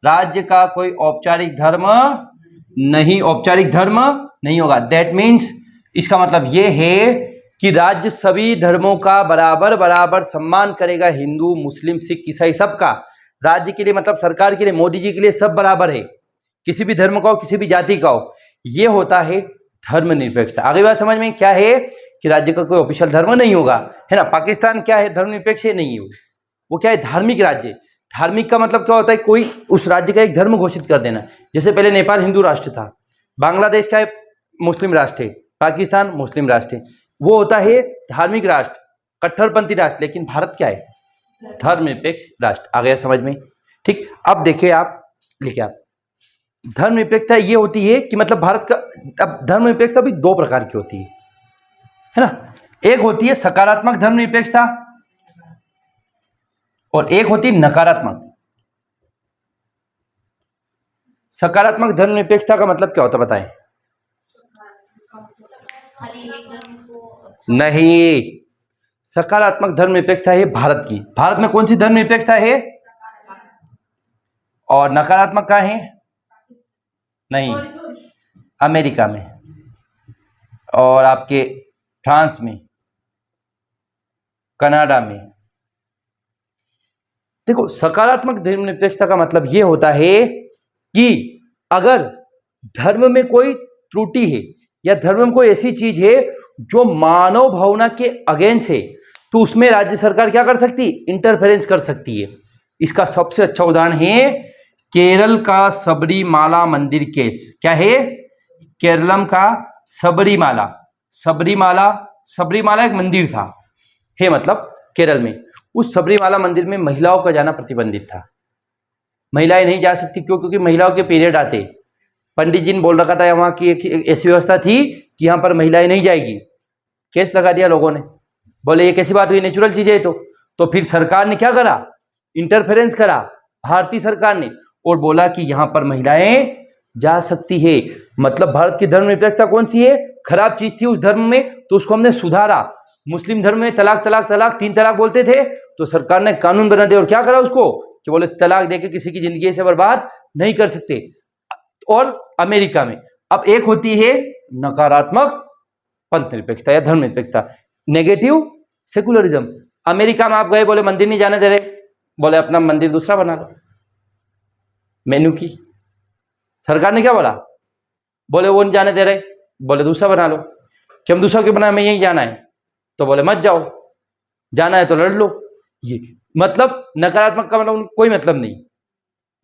राज्य का कोई औपचारिक धर्म नहीं, औपचारिक धर्म नहीं होगा। दैट मीन्स इसका मतलब ये है कि राज्य सभी धर्मों का बराबर बराबर सम्मान करेगा, हिंदू मुस्लिम सिख ईसाई सबका। राज्य के लिए मतलब सरकार के लिए, मोदी जी के लिए सब बराबर है, किसी भी धर्म का हो किसी भी जाति का हो। ये होता है धर्मनिरपेक्षता। आगे बात समझ में क्या है कि राज्य का कोई ऑफिशियल धर्म नहीं होगा, है ना। पाकिस्तान क्या है, धर्मनिरपेक्ष नहीं है, वो क्या है, धार्मिक राज्य। धार्मिक का मतलब क्या होता है, कोई उस राज्य का एक धर्म घोषित कर देना। जैसे पहले नेपाल हिंदू राष्ट्र था, बांग्लादेश का है मुस्लिम राष्ट्र है, पाकिस्तान मुस्लिम राष्ट्र है, वो होता है धार्मिक राष्ट्र, कट्टरपंथी राष्ट्र। लेकिन भारत क्या है, धर्मनिरपेक्ष राष्ट्र। आ गया समझ में, ठीक। अब देखिए आप लिखे, आप धर्मनिरपेक्षता ये होती है कि मतलब भारत का, अब धर्मनिरपेक्षता भी दो प्रकार की होती है ना। एक होती है सकारात्मक धर्मनिरपेक्षता और एक होती है नकारात्मक। सकारात्मक धर्मनिरपेक्षता का मतलब क्या होता है बताएं? नहीं, सकारात्मक धर्मनिरपेक्षता है भारत की। भारत में कौन सी धर्मनिरपेक्षता है? और नकारात्मक कहाँ है? नहीं, अमेरिका में और आपके फ्रांस में, कनाडा में। देखो, सकारात्मक धर्मनिरपेक्षता का मतलब यह होता है कि अगर धर्म में कोई त्रुटि है या धर्म में कोई ऐसी चीज है जो मानव भावना के अगेंस्ट है, तो उसमें राज्य सरकार क्या कर सकती है? इंटरफेरेंस कर सकती है। इसका सबसे अच्छा उदाहरण है केरल का सबरीमाला मंदिर केस। क्या है? केरलम का सबरीमाला। सबरीमाला एक मंदिर था, है मतलब केरल में। उस सबरीमाला मंदिर में महिलाओं का जाना प्रतिबंधित था। महिलाएं नहीं जा सकती, क्यों? क्योंकि महिलाओं के पीरियड आते। पंडित जी ने बोल रखा था, वहां की एक ऐसी व्यवस्था थी कि यहाँ पर महिलाएं नहीं जाएगी। केस लगा दिया लोगों ने, बोले ये कैसी बात हुई, नेचुरल चीज है। तो फिर सरकार ने क्या करा? इंटरफेरेंस करा, भारतीय सरकार ने, और बोला कि यहाँ पर महिलाएं जा सकती है। मतलब भारत की धर्मनिरपेक्षता कौन सी है? खराब चीज थी उस धर्म में, तो उसको हमने सुधारा। मुस्लिम धर्म में तलाक तलाक तलाक 3 तलाक बोलते थे, तो सरकार ने कानून बना दिया और क्या करा उसको, कि बोले तलाक देके किसी की जिंदगी से बर्बाद नहीं कर सकते। और अमेरिका में अब एक होती है नकारात्मक पंथ निरपेक्षता या धर्म निरपेक्षता, नेगेटिव सेकुलरिज्म। अमेरिका में आप गए, बोले मंदिर नहीं जाने दे रहे, बोले अपना मंदिर दूसरा बना लो। मेनू की सरकार ने क्या बोला? बोले वो नहीं जाने दे रहे, बोले दूसरा बना लो। कि हम दूसरा क्यों बनाए, मैं यही जाना है। तो बोले मत जाओ, जाना है तो लड़ लो। ये मतलब नकारात्मक का मतलब कोई मतलब नहीं।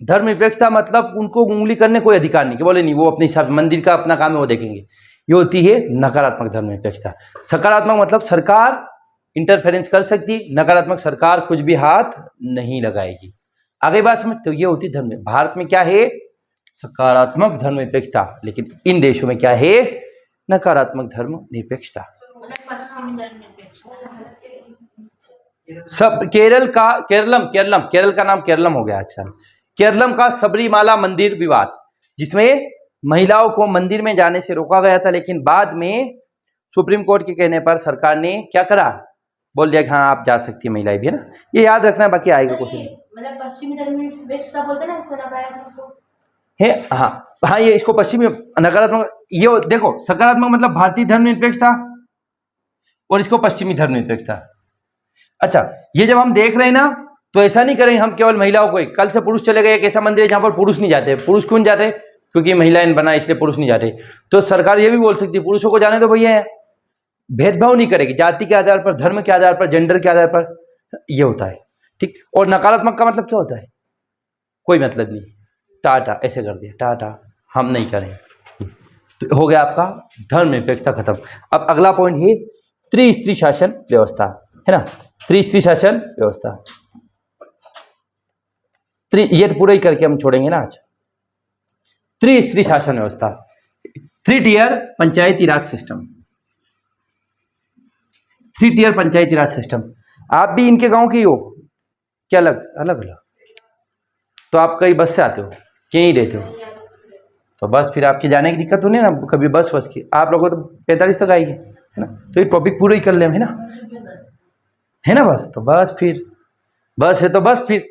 धर्मनिरपेक्षता मतलब उनको उंगली करने कोई अधिकार नहीं, कि बोले नहीं वो अपने हिसाब, मंदिर का अपना काम है वो देखेंगे। ये होती है नकारात्मक धर्मनिरपेक्षता। सकारात्मक मतलब सरकार इंटरफेरेंस कर सकती, नकारात्मक सरकार कुछ भी हाथ नहीं लगाएगी। आगे बात समझ, तो ये होती धर्म। भारत में क्या है? सकारात्मक धर्मनिरपेक्षता, लेकिन इन देशों में क्या है? नकारात्मक धर्मनिरपेक्षता। सब केरल का नाम केरलम हो गया आजकल। केरलम का सबरीमाला मंदिर विवाद, जिसमें महिलाओं को मंदिर में जाने से रोका गया था, लेकिन बाद में सुप्रीम कोर्ट के कहने पर सरकार ने क्या करा? बोल दिया कि हाँ आप जा सकती है महिलाएं भी, है ना। ये याद रखना, बाकी आएगा क्वेश्चन। मतलब पश्चिमी धर्मनिरपेक्षता बोलते हैं ना इसको, नकारात्मक को है। हाँ, ये इसको पश्चिमी नकारात्मक। ये देखो, सकारात्मक मतलब भारतीय धर्मनिरपेक्षता और इसको पश्चिमी धर्मनिरपेक्षता। अच्छा, ये जब हम देख रहे हैं ना, तो ऐसा नहीं करें हम केवल महिलाओं को। कल से पुरुष चले गए, एक ऐसा मंदिर है जहां पर पुरुष नहीं जाते। पुरुष क्यों जाते? क्योंकि महिलाएं बना इसलिए पुरुष नहीं जाते। तो सरकार ये भी बोल सकती है पुरुषों को जाने दो भैया, भेदभाव नहीं करेगी जाति के आधार पर, धर्म के आधार पर, जेंडर के आधार पर। ये होता है, ठीक। और नकारात्मक का मतलब क्या होता है? कोई मतलब नहीं, टाटा ऐसे कर दिया, टाटा हम नहीं करें। तो हो गया आपका धर्मनिरपेक्षता खत्म। अब अगला पॉइंट है त्रिस्त्री शासन व्यवस्था, है ना। त्रिस्त्री शासन व्यवस्था, ये तो पूरा ही करके हम छोड़ेंगे ना आज। त्रिस्त्री शासन व्यवस्था, 3 टियर पंचायती राज सिस्टम। 3 टियर पंचायती राज सिस्टम। आप भी इनके गांव के ही हो क्या? अलग? तो आप कहीं बस से आते हो, कहीं रहते हो? तो बस फिर आपके जाने की दिक्कत होनी है ना, कभी बस की। आप लोगों को तो 45 तक आएगी, है ना। तो ये टॉपिक पूरा ही कर ले, है ना, है ना। बस तो बस फिर बस है तो बस फिर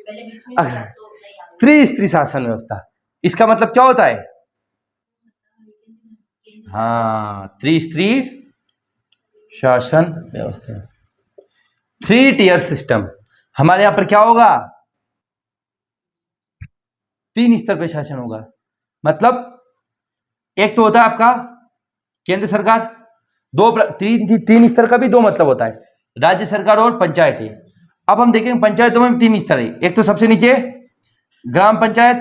त्रिस्त्री शासन व्यवस्था, इसका मतलब क्या होता है? हाँ, त्रिस्त्री शासन व्यवस्था। 3 टियर सिस्टम। हमारे यहाँ पर क्या होगा, 3 स्तर पे शासन होगा। मतलब एक तो होता है आपका केंद्र सरकार, तीन स्तर का भी 2 मतलब होता है, राज्य सरकार और पंचायतें। अब हम देखेंगे पंचायतों में 3 स्तर है। एक तो सबसे नीचे ग्राम पंचायत,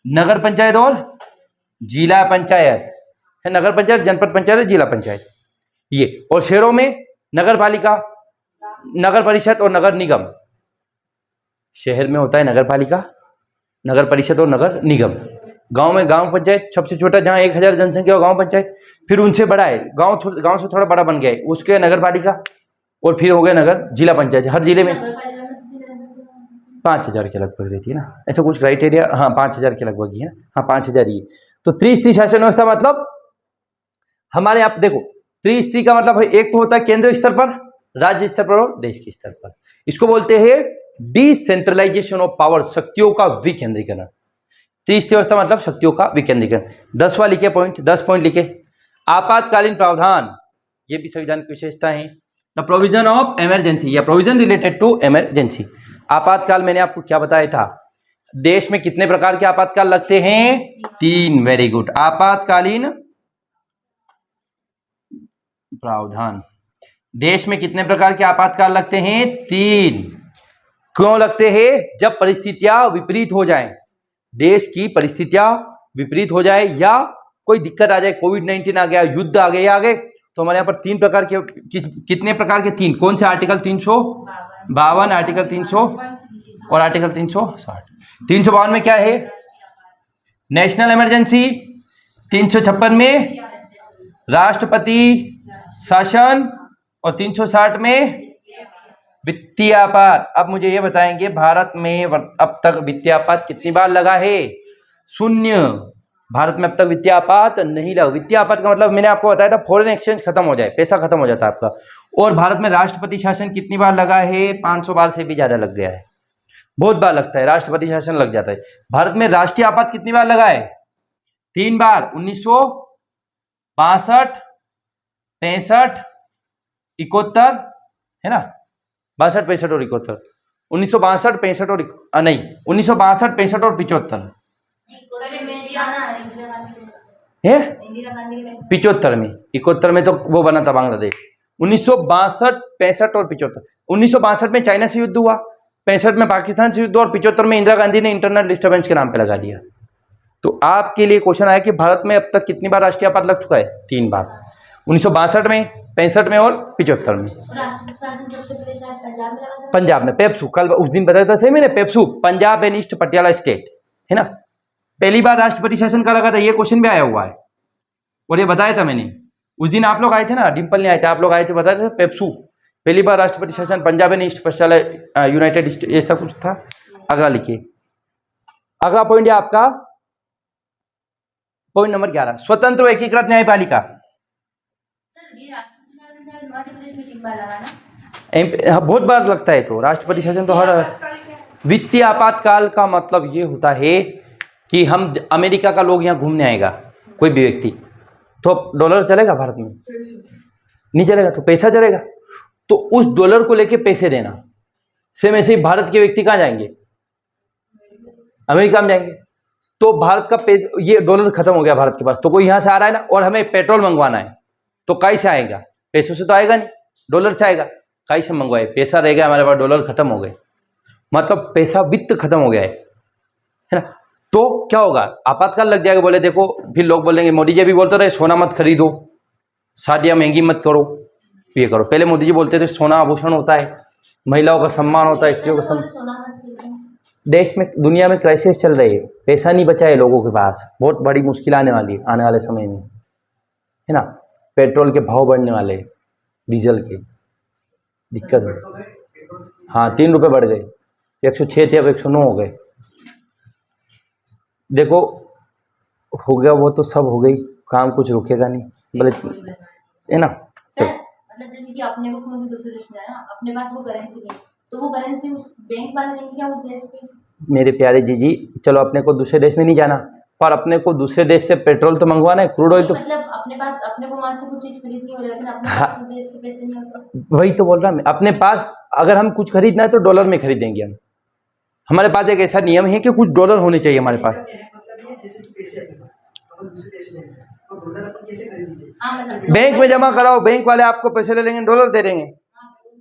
नगर पंचायत और जिला पंचायत है। नगर पंचायत, जनपद पंचायत और जिला पंचायत ये। और शहरों में नगर पालिका, नगर परिषद और नगर निगम। शहर में होता है नगर पालिका, नगर परिषद और नगर निगम। गांव में गांव पंचायत सबसे छोटा, जहां 1000 जनसंख्या हो गांव पंचायत। फिर उनसे बड़ा है गांव से थोड़ा बड़ा बन गया है, उसके नगर पालिका। और फिर हो गया नगर जिला पंचायत। हर जिले में 5000 के लगभग रहती है ना, ऐसा कुछ क्राइटेरिया। हाँ 5000 के लगभग ही है। हाँ 5000 ही। तो त्रिस्तरीय शासन व्यवस्था मतलब हमारे आप देखो, त्रिस्तरीय का मतलब है एक तो होता है केंद्र स्तर पर, राज्य स्तर पर और देश के स्तर पर। इसको बोलते हैं डिसेंट्रलाइजेशन ऑफ पावर, शक्तियों का विकेंद्रीकरण। त्रिस्तरीय व्यवस्था मतलब शक्तियों का विकेंद्रीकरण। 10वां लिखे पॉइंट, 10 पॉइंट लिखे। आपातकालीन प्रावधान, ये भी संविधान की विशेषता है। द प्रोविजन ऑफ इमरजेंसी या प्रोविजन रिलेटेड टू इमरजेंसी। आपातकाल मैंने आपको क्या बताया था, देश में कितने प्रकार के आपातकाल लगते हैं? 3। Very good. आपातकालीन प्रावधान, देश में कितने प्रकार के आपातकाल लगते हैं? 3। क्यों लगते हैं? जब परिस्थितियां विपरीत हो जाएं, देश की परिस्थितियां विपरीत हो जाए या कोई दिक्कत आ जाए, कोविड-19 आ गया, युद्ध आ गए, तो हमारे यहाँ पर 3 प्रकार के, कितने प्रकार के? 3। कौन से? आर्टिकल 352, आर्टिकल 300 और आर्टिकल 360। 352 में क्या है? National emergency. 356 में राष्ट्रपति शासन और 360 में वित्तीय आपात। अब मुझे ये बताएंगे भारत में अब तक वित्तीय आपात कितनी बार लगा है? 0। भारत में अब तक वित्तीय आपात नहीं लगा। वित्तीय आपात का मतलब मैंने आपको बताया था, फॉरेन एक्सचेंज खत्म हो जाए, पैसा खत्म हो जाता है आपका। और भारत में राष्ट्रपति शासन कितनी बार लगा है? 500 बार से भी ज्यादा लग गया है, बहुत बार लगता है, राष्ट्रपति शासन लग जाता है। भारत में राष्ट्रीय आपात कितनी बार लगा है? 3 बार, 1962, 65, 71 है ना, 62, 65 और 71। 1962, 65 और नहीं, 1962, 65 और 75 है। 75 में, 71 में तो वो बना था बांग्लादेश। 1962, 65 और 75। 1962 में चाइना से युद्ध हुआ, 65 में पाकिस्तान से युद्ध हुआ और 75 में इंदिरा गांधी ने इंटरनल डिस्टर्बेंस के नाम पे लगा दिया। तो आपके लिए क्वेश्चन आया कि भारत में अब तक कितनी बार राष्ट्रीय आपात लग चुका है? 3 बार, 1962 में, 65 में और 75 में। पंजाब में पेप्सू, कल उस दिन बताया था सही मैंने, PEPSU Punjab and east Patiala state है ना। पहली बार राष्ट्रपति शासन का लगा था, ये क्वेश्चन भी आया हुआ है और ये बताया था मैंने उस दिन। आप लोग आए थे ना, डिम्पल नहीं आए थे, आप लोग आए थे, बताया था पेप्सू पहली बार राष्ट्रपति शासन Punjab and east Patiala United state, ऐसा कुछ था। अगला लिखिए, अगला पॉइंट है आपका पॉइंट नंबर 11, स्वतंत्र व एकीकृत न्यायपालिका। बहुत बार लगता है, तो राष्ट्रपति शासन तो हर। वित्तीय आपातकाल का मतलब ये होता है कि हम अमेरिका का लोग यहाँ घूमने आएगा, कोई भी व्यक्ति, तो डॉलर चलेगा भारत में? नहीं चलेगा, तो पैसा चलेगा। तो उस डॉलर को लेके पैसे देना। सेम ऐसे ही भारत के व्यक्ति कहाँ जाएंगे? अमेरिका में जाएंगे। तो भारत का पैसा, ये डॉलर खत्म हो गया भारत के पास, तो कोई यहाँ से आ रहा है ना, और हमें पेट्रोल मंगवाना है, तो कैसे आएगा? पैसों से तो आएगा नहीं, डॉलर से आएगा। कैसे मंगवाए? पैसा रह गया हमारे पास, डॉलर खत्म हो गए, मतलब पैसा, वित्त खत्म हो गया है ना। तो क्या होगा? आपातकाल लग जाएगा। बोले देखो, फिर लोग बोलेंगे, मोदी जी भी बोलते रहे सोना मत खरीदो, शादियां महंगी मत करो, ये करो। पहले मोदी जी बोलते थे सोना आभूषण होता है, महिलाओं का सम्मान होता है, स्त्रियों का सम्मान। देश में, दुनिया में क्राइसिस चल रही है, पैसा नहीं बचा है लोगों के पास, बहुत बड़ी मुश्किल आने वाली है आने वाले समय में, है ना। पेट्रोल के भाव बढ़ने वाले, डीजल के दिक्कत है। हाँ 3 रुपये बढ़ गए, 106 थे अब 109 हो गए। देखो हो गया वो तो सब हो गई, काम कुछ रुकेगा नहीं, बोले है ना। सर मतलब जैसे कि अपने को कौन से दूसरे देश में है ना, अपने पास वो करेंसी नहीं, तो वो करेंसी उस बैंक वाले देंगे क्या उस देश के? मेरे प्यारे जी, चलो अपने को दूसरे देश में नहीं जाना, पर अपने को दूसरे देश से पेट्रोल तो मंगवाना है, क्रूड ऑयल तो। मतलब अपने पास, अपने को वहां से कुछ चीज खरीदनी हो, लेकिन अपने हाँ। पास देश के पैसे नहीं होते। वही तो बोल रहा मैं, अपने पास अगर हम कुछ खरीदना है तो डॉलर में खरीदेंगे हम। हमारे पास एक ऐसा नियम है कि कुछ डॉलर होने चाहिए हमारे पास। बैंक में जमा कराओ, बैंक वाले आपको पैसे ले लेंगे, डॉलर दे देंगे।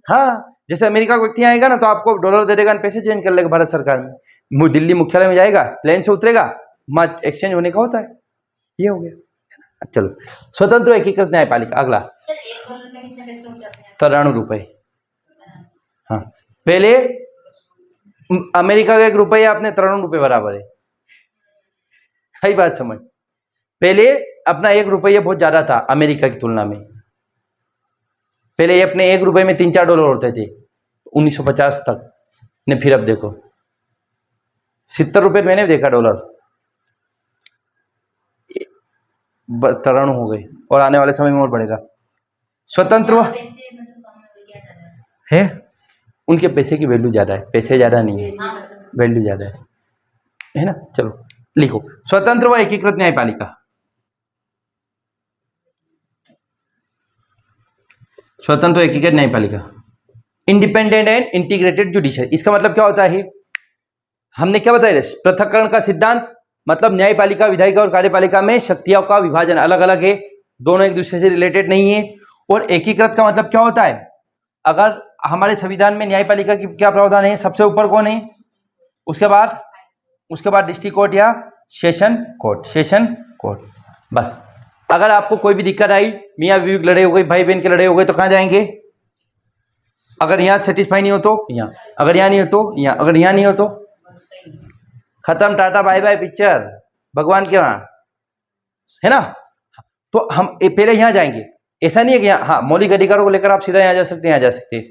हाँ, जैसे अमेरिका का व्यक्ति आएगा ना तो आपको डॉलर दे देगा, पैसे चेंज कर लेगा भारत सरकार में। दिल्ली मुख्यालय में जाएगा, प्लेन से उतरेगा, वहाँ एक्सचेंज होने का होता है। ये हो गया। चलो, स्वतंत्र एकीकृत न्यायपालिका अगला। सर, $1 में कितने पैसे हो जाते हैं? 93 रुपए। हाँ, पहले अमेरिका का 1 रुपया अपने 93 रुपए बराबर है। सही बात समझ। पहले अपना 1 रुपया बहुत ज्यादा था अमेरिका की तुलना में। पहले ये अपने 1 रुपये में 3-4 डॉलर होते थे 1950 तक ने, फिर अब देखो 70 रुपये मैंने देखा डॉलर, 93 हो गए और आने वाले समय में और बढ़ेगा। स्वतंत्र यहाँ पैसे मतलब कम है, क्या ज्यादा है, उनके पैसे की वैल्यू ज्यादा है, पैसे ज्यादा नहीं है, है? हाँ, मतलब वैल्यू ज्यादा है ना। चलो लिखो, स्वतंत्र व एकीकृत न्यायपालिका। स्वतंत्र व एकीकृत न्यायपालिका, इंडिपेंडेंट एंड इंटीग्रेटेड जुडिशरी। इसका मतलब क्या होता है, हमने क्या बताया, पृथक्करण का सिद्धांत, मतलब न्यायपालिका, विधायिका और कार्यपालिका में शक्तियों का विभाजन अलग अलग है, दोनों एक दूसरे से रिलेटेड नहीं है। और एकीकृत का मतलब क्या होता है, अगर हमारे संविधान में न्यायपालिका की क्या प्रावधान है, सबसे ऊपर कौन है, उसके बाद डिस्ट्रिक्ट कोर्ट या सेशन कोर्ट, बस। अगर आपको कोई भी दिक्कत आई, मियाँ बीवी के लड़े हो गए, भाई बहन के लड़े हो गए, तो कहाँ जाएंगे, अगर यहाँ सेटिस्फाई नहीं हो तो यहाँ, अगर यहाँ नहीं हो तो यहाँ, अगर यहाँ नहीं हो तो खत्म, टाटा बाय बाय पिक्चर, भगवान के वहां, है ना। तो हम पहले यहाँ जाएंगे, ऐसा नहीं है कि यहाँ, हाँ मौलिक अधिकारों को लेकर आप सीधा यहाँ जा सकते हैं,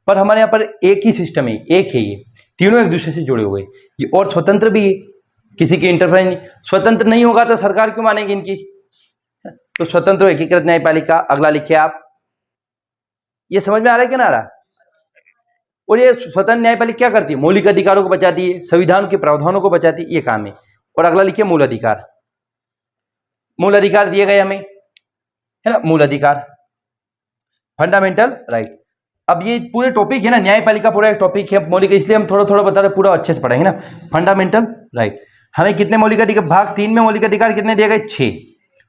पर हमारे यहाँ पर एक ही सिस्टम है, एक है, ये तीनों एक दूसरे से जुड़े हुए, ये और स्वतंत्र भी है, किसी की इंटरफेरेंस नहीं। स्वतंत्र नहीं होगा तो सरकार क्यों मानेगी इनकी। तो स्वतंत्र एकीकृत न्यायपालिका अगला लिखिए आप। ये समझ में आ रहा है क्या ना आ रहा। और ये स्वतंत्र न्यायपालिका क्या करती है, मौलिक अधिकारों को बचाती है, संविधान के प्रावधानों को बचाती है, ये काम है। और अगला लिखिए मूल अधिकार। मूल अधिकार दिए गए हमें, है ना, मूल अधिकार, फंडामेंटल राइट। अब ये पूरे टॉपिक है ना, न्यायपालिका पूरा एक टॉपिक है मौलिक, इसलिए हम थोड़ा थोड़ा बता रहे, पूरा अच्छे से पढ़ेंगे ना। फंडामेंटल राइट, हमें कितने मौलिक अधिकार, भाग 3 में मौलिक अधिकार कितने दिए गए, 6,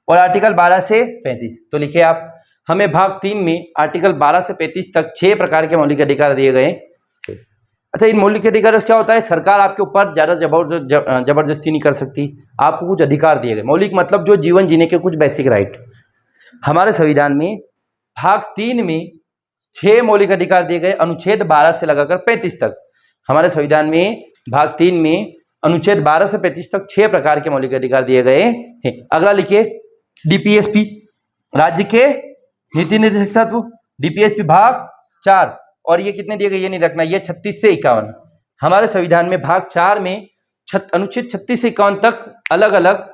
और आर्टिकल 12 से 35। तो लिखिए आप, हमें भाग 3 में आर्टिकल 12 से 35 तक 6 प्रकार के मौलिक अधिकार दिए गए। अच्छा, इन मौलिक अधिकारों से क्या होता है, सरकार आपके ऊपर ज्यादा जबरदस्ती नहीं कर सकती, आपको कुछ अधिकार दिए गए। मौलिक मतलब जो जीवन जीने के कुछ बेसिक राइट। हमारे संविधान में भाग 3 में 6 मौलिक अधिकार दिए गए, अनुच्छेद 12 से लगाकर 35 तक। हमारे संविधान में भाग 3 में अनुच्छेद 12 से 35 तक 6 प्रकार के मौलिक अधिकार दिए गए हैं। अगला लिखिए, डीपीएसपी, राज्य के नीति निर्देशक तत्व, डीपीएसपी भाग 4, और ये कितने दिए गए ये नहीं रखना, ये 36 से 51। हमारे संविधान में भाग 4 में अनुच्छेद 36 से 51 तक अलग अलग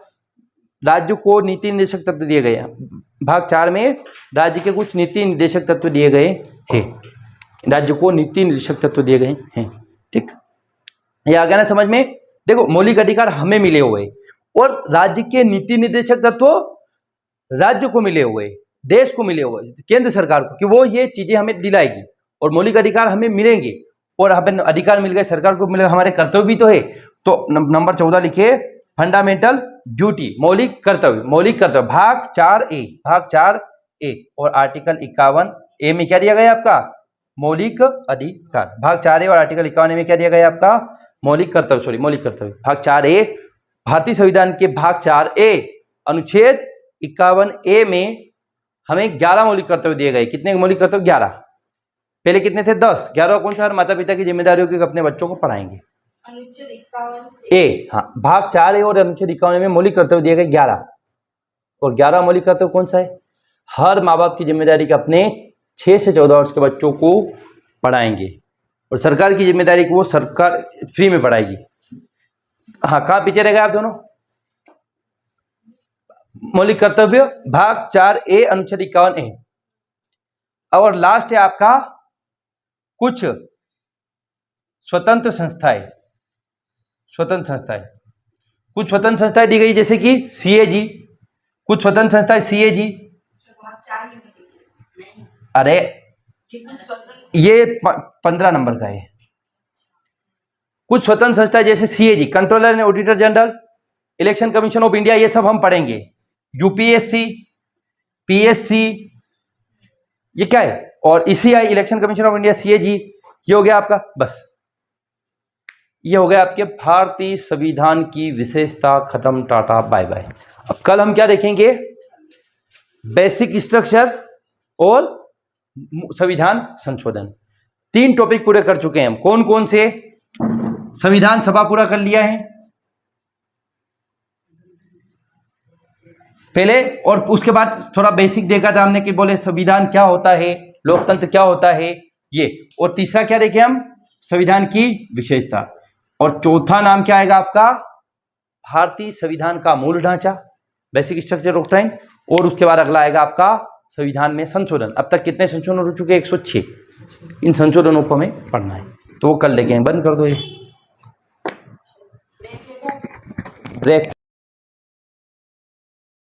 राज्यों को नीति निर्देशक तत्व दिए गए हैं। भाग 4 में राज्य के कुछ नीति निर्देशक तत्व दिए गए हैं, राज्य को नीति निर्देशक तत्व दिए गए हैं। ठीक, ये आ गया ना समझ में। देखो, मौलिक अधिकार हमें मिले हुए और राज्य के नीति निर्देशक तत्व राज्य को मिले हुए, देश को मिले हुए, केंद्र सरकार को, कि वो ये चीजें हमें दिलाएगी, और मौलिक अधिकार हमें मिलेंगे, और हमें अधिकार मिल गए, सरकार को मिलेगा, हमारे कर्तव्य भी तो है। तो नंबर 14 लिखिए, फंडामेंटल ड्यूटी, मौलिक कर्तव्य, भाग 4A, और आर्टिकल 51A में क्या दिया गया आपका, मौलिक अधिकार। भाग 4A और आर्टिकल 51A में क्या दिया गया आपका, मौलिक कर्तव्य। भाग 4A, भारतीय संविधान के भाग 4A अनुच्छेद 51A में हमें 11 मौलिक कर्तव्य दिए गए। कितने मौलिक कर्तव्य, 11। पहले कितने थे, 10। 11 कौन सा, माता पिता की जिम्मेदारियों की अपने बच्चों को पढ़ाएंगे। अनुच्छेद 51A, हाँ, भाग 4A और अनुच्छेद 51 में मौलिक कर्तव्य दिए गए 11, और 11 मौलिक कर्तव्य कौन सा है, हर माँ बाप की जिम्मेदारी के अपने 6 से 14 वर्ष के बच्चों को पढ़ाएंगे, और सरकार की जिम्मेदारी को वो सरकार फ्री में पढ़ाएगी। हाँ, कहाँ पीछे रह गए आप दोनों, मौलिक कर्तव्य भाग 4A अनुच्छेद 51A, और लास्ट है आपका कुछ स्वतंत्र संस्थाएं। कुछ स्वतंत्र संस्थाएं दी गई जैसे कि CAG, कुछ स्वतंत्र संस्थाएं CAG। अरे ये 15 नंबर का है। कुछ स्वतंत्र संस्थाएं जैसे CAG, controller and auditor general, election commission of India, ये सब हम पढ़ेंगे। UPSC, PSC, ये क्या है, और ECI, election commission of India, CAG, ये हो गया आपका। बस ये हो गया आपके भारतीय संविधान की विशेषता, खत्म, टाटा बाय बाय। अब कल हम क्या देखेंगे, बेसिक स्ट्रक्चर और संविधान संशोधन। 3 टॉपिक पूरे कर चुके हैं हम। कौन कौन से? संविधान सभा पूरा कर लिया है पहले, और उसके बाद थोड़ा बेसिक देखा था हमने कि बोले संविधान क्या होता है, लोकतंत्र क्या होता है ये, और तीसरा क्या देखे हम, संविधान की विशेषता, और चौथा नाम क्या आएगा आपका, भारतीय संविधान का मूल ढांचा, बेसिक स्ट्रक्चर ऑफ टाइम, और उसके बाद अगला आएगा आपका संविधान में संशोधन। अब तक कितने संशोधन हो चुके हैं? 106। इन संशोधनों को हमें पढ़ना है, तो वो कल लेके बंद कर दो ये ब्रेक।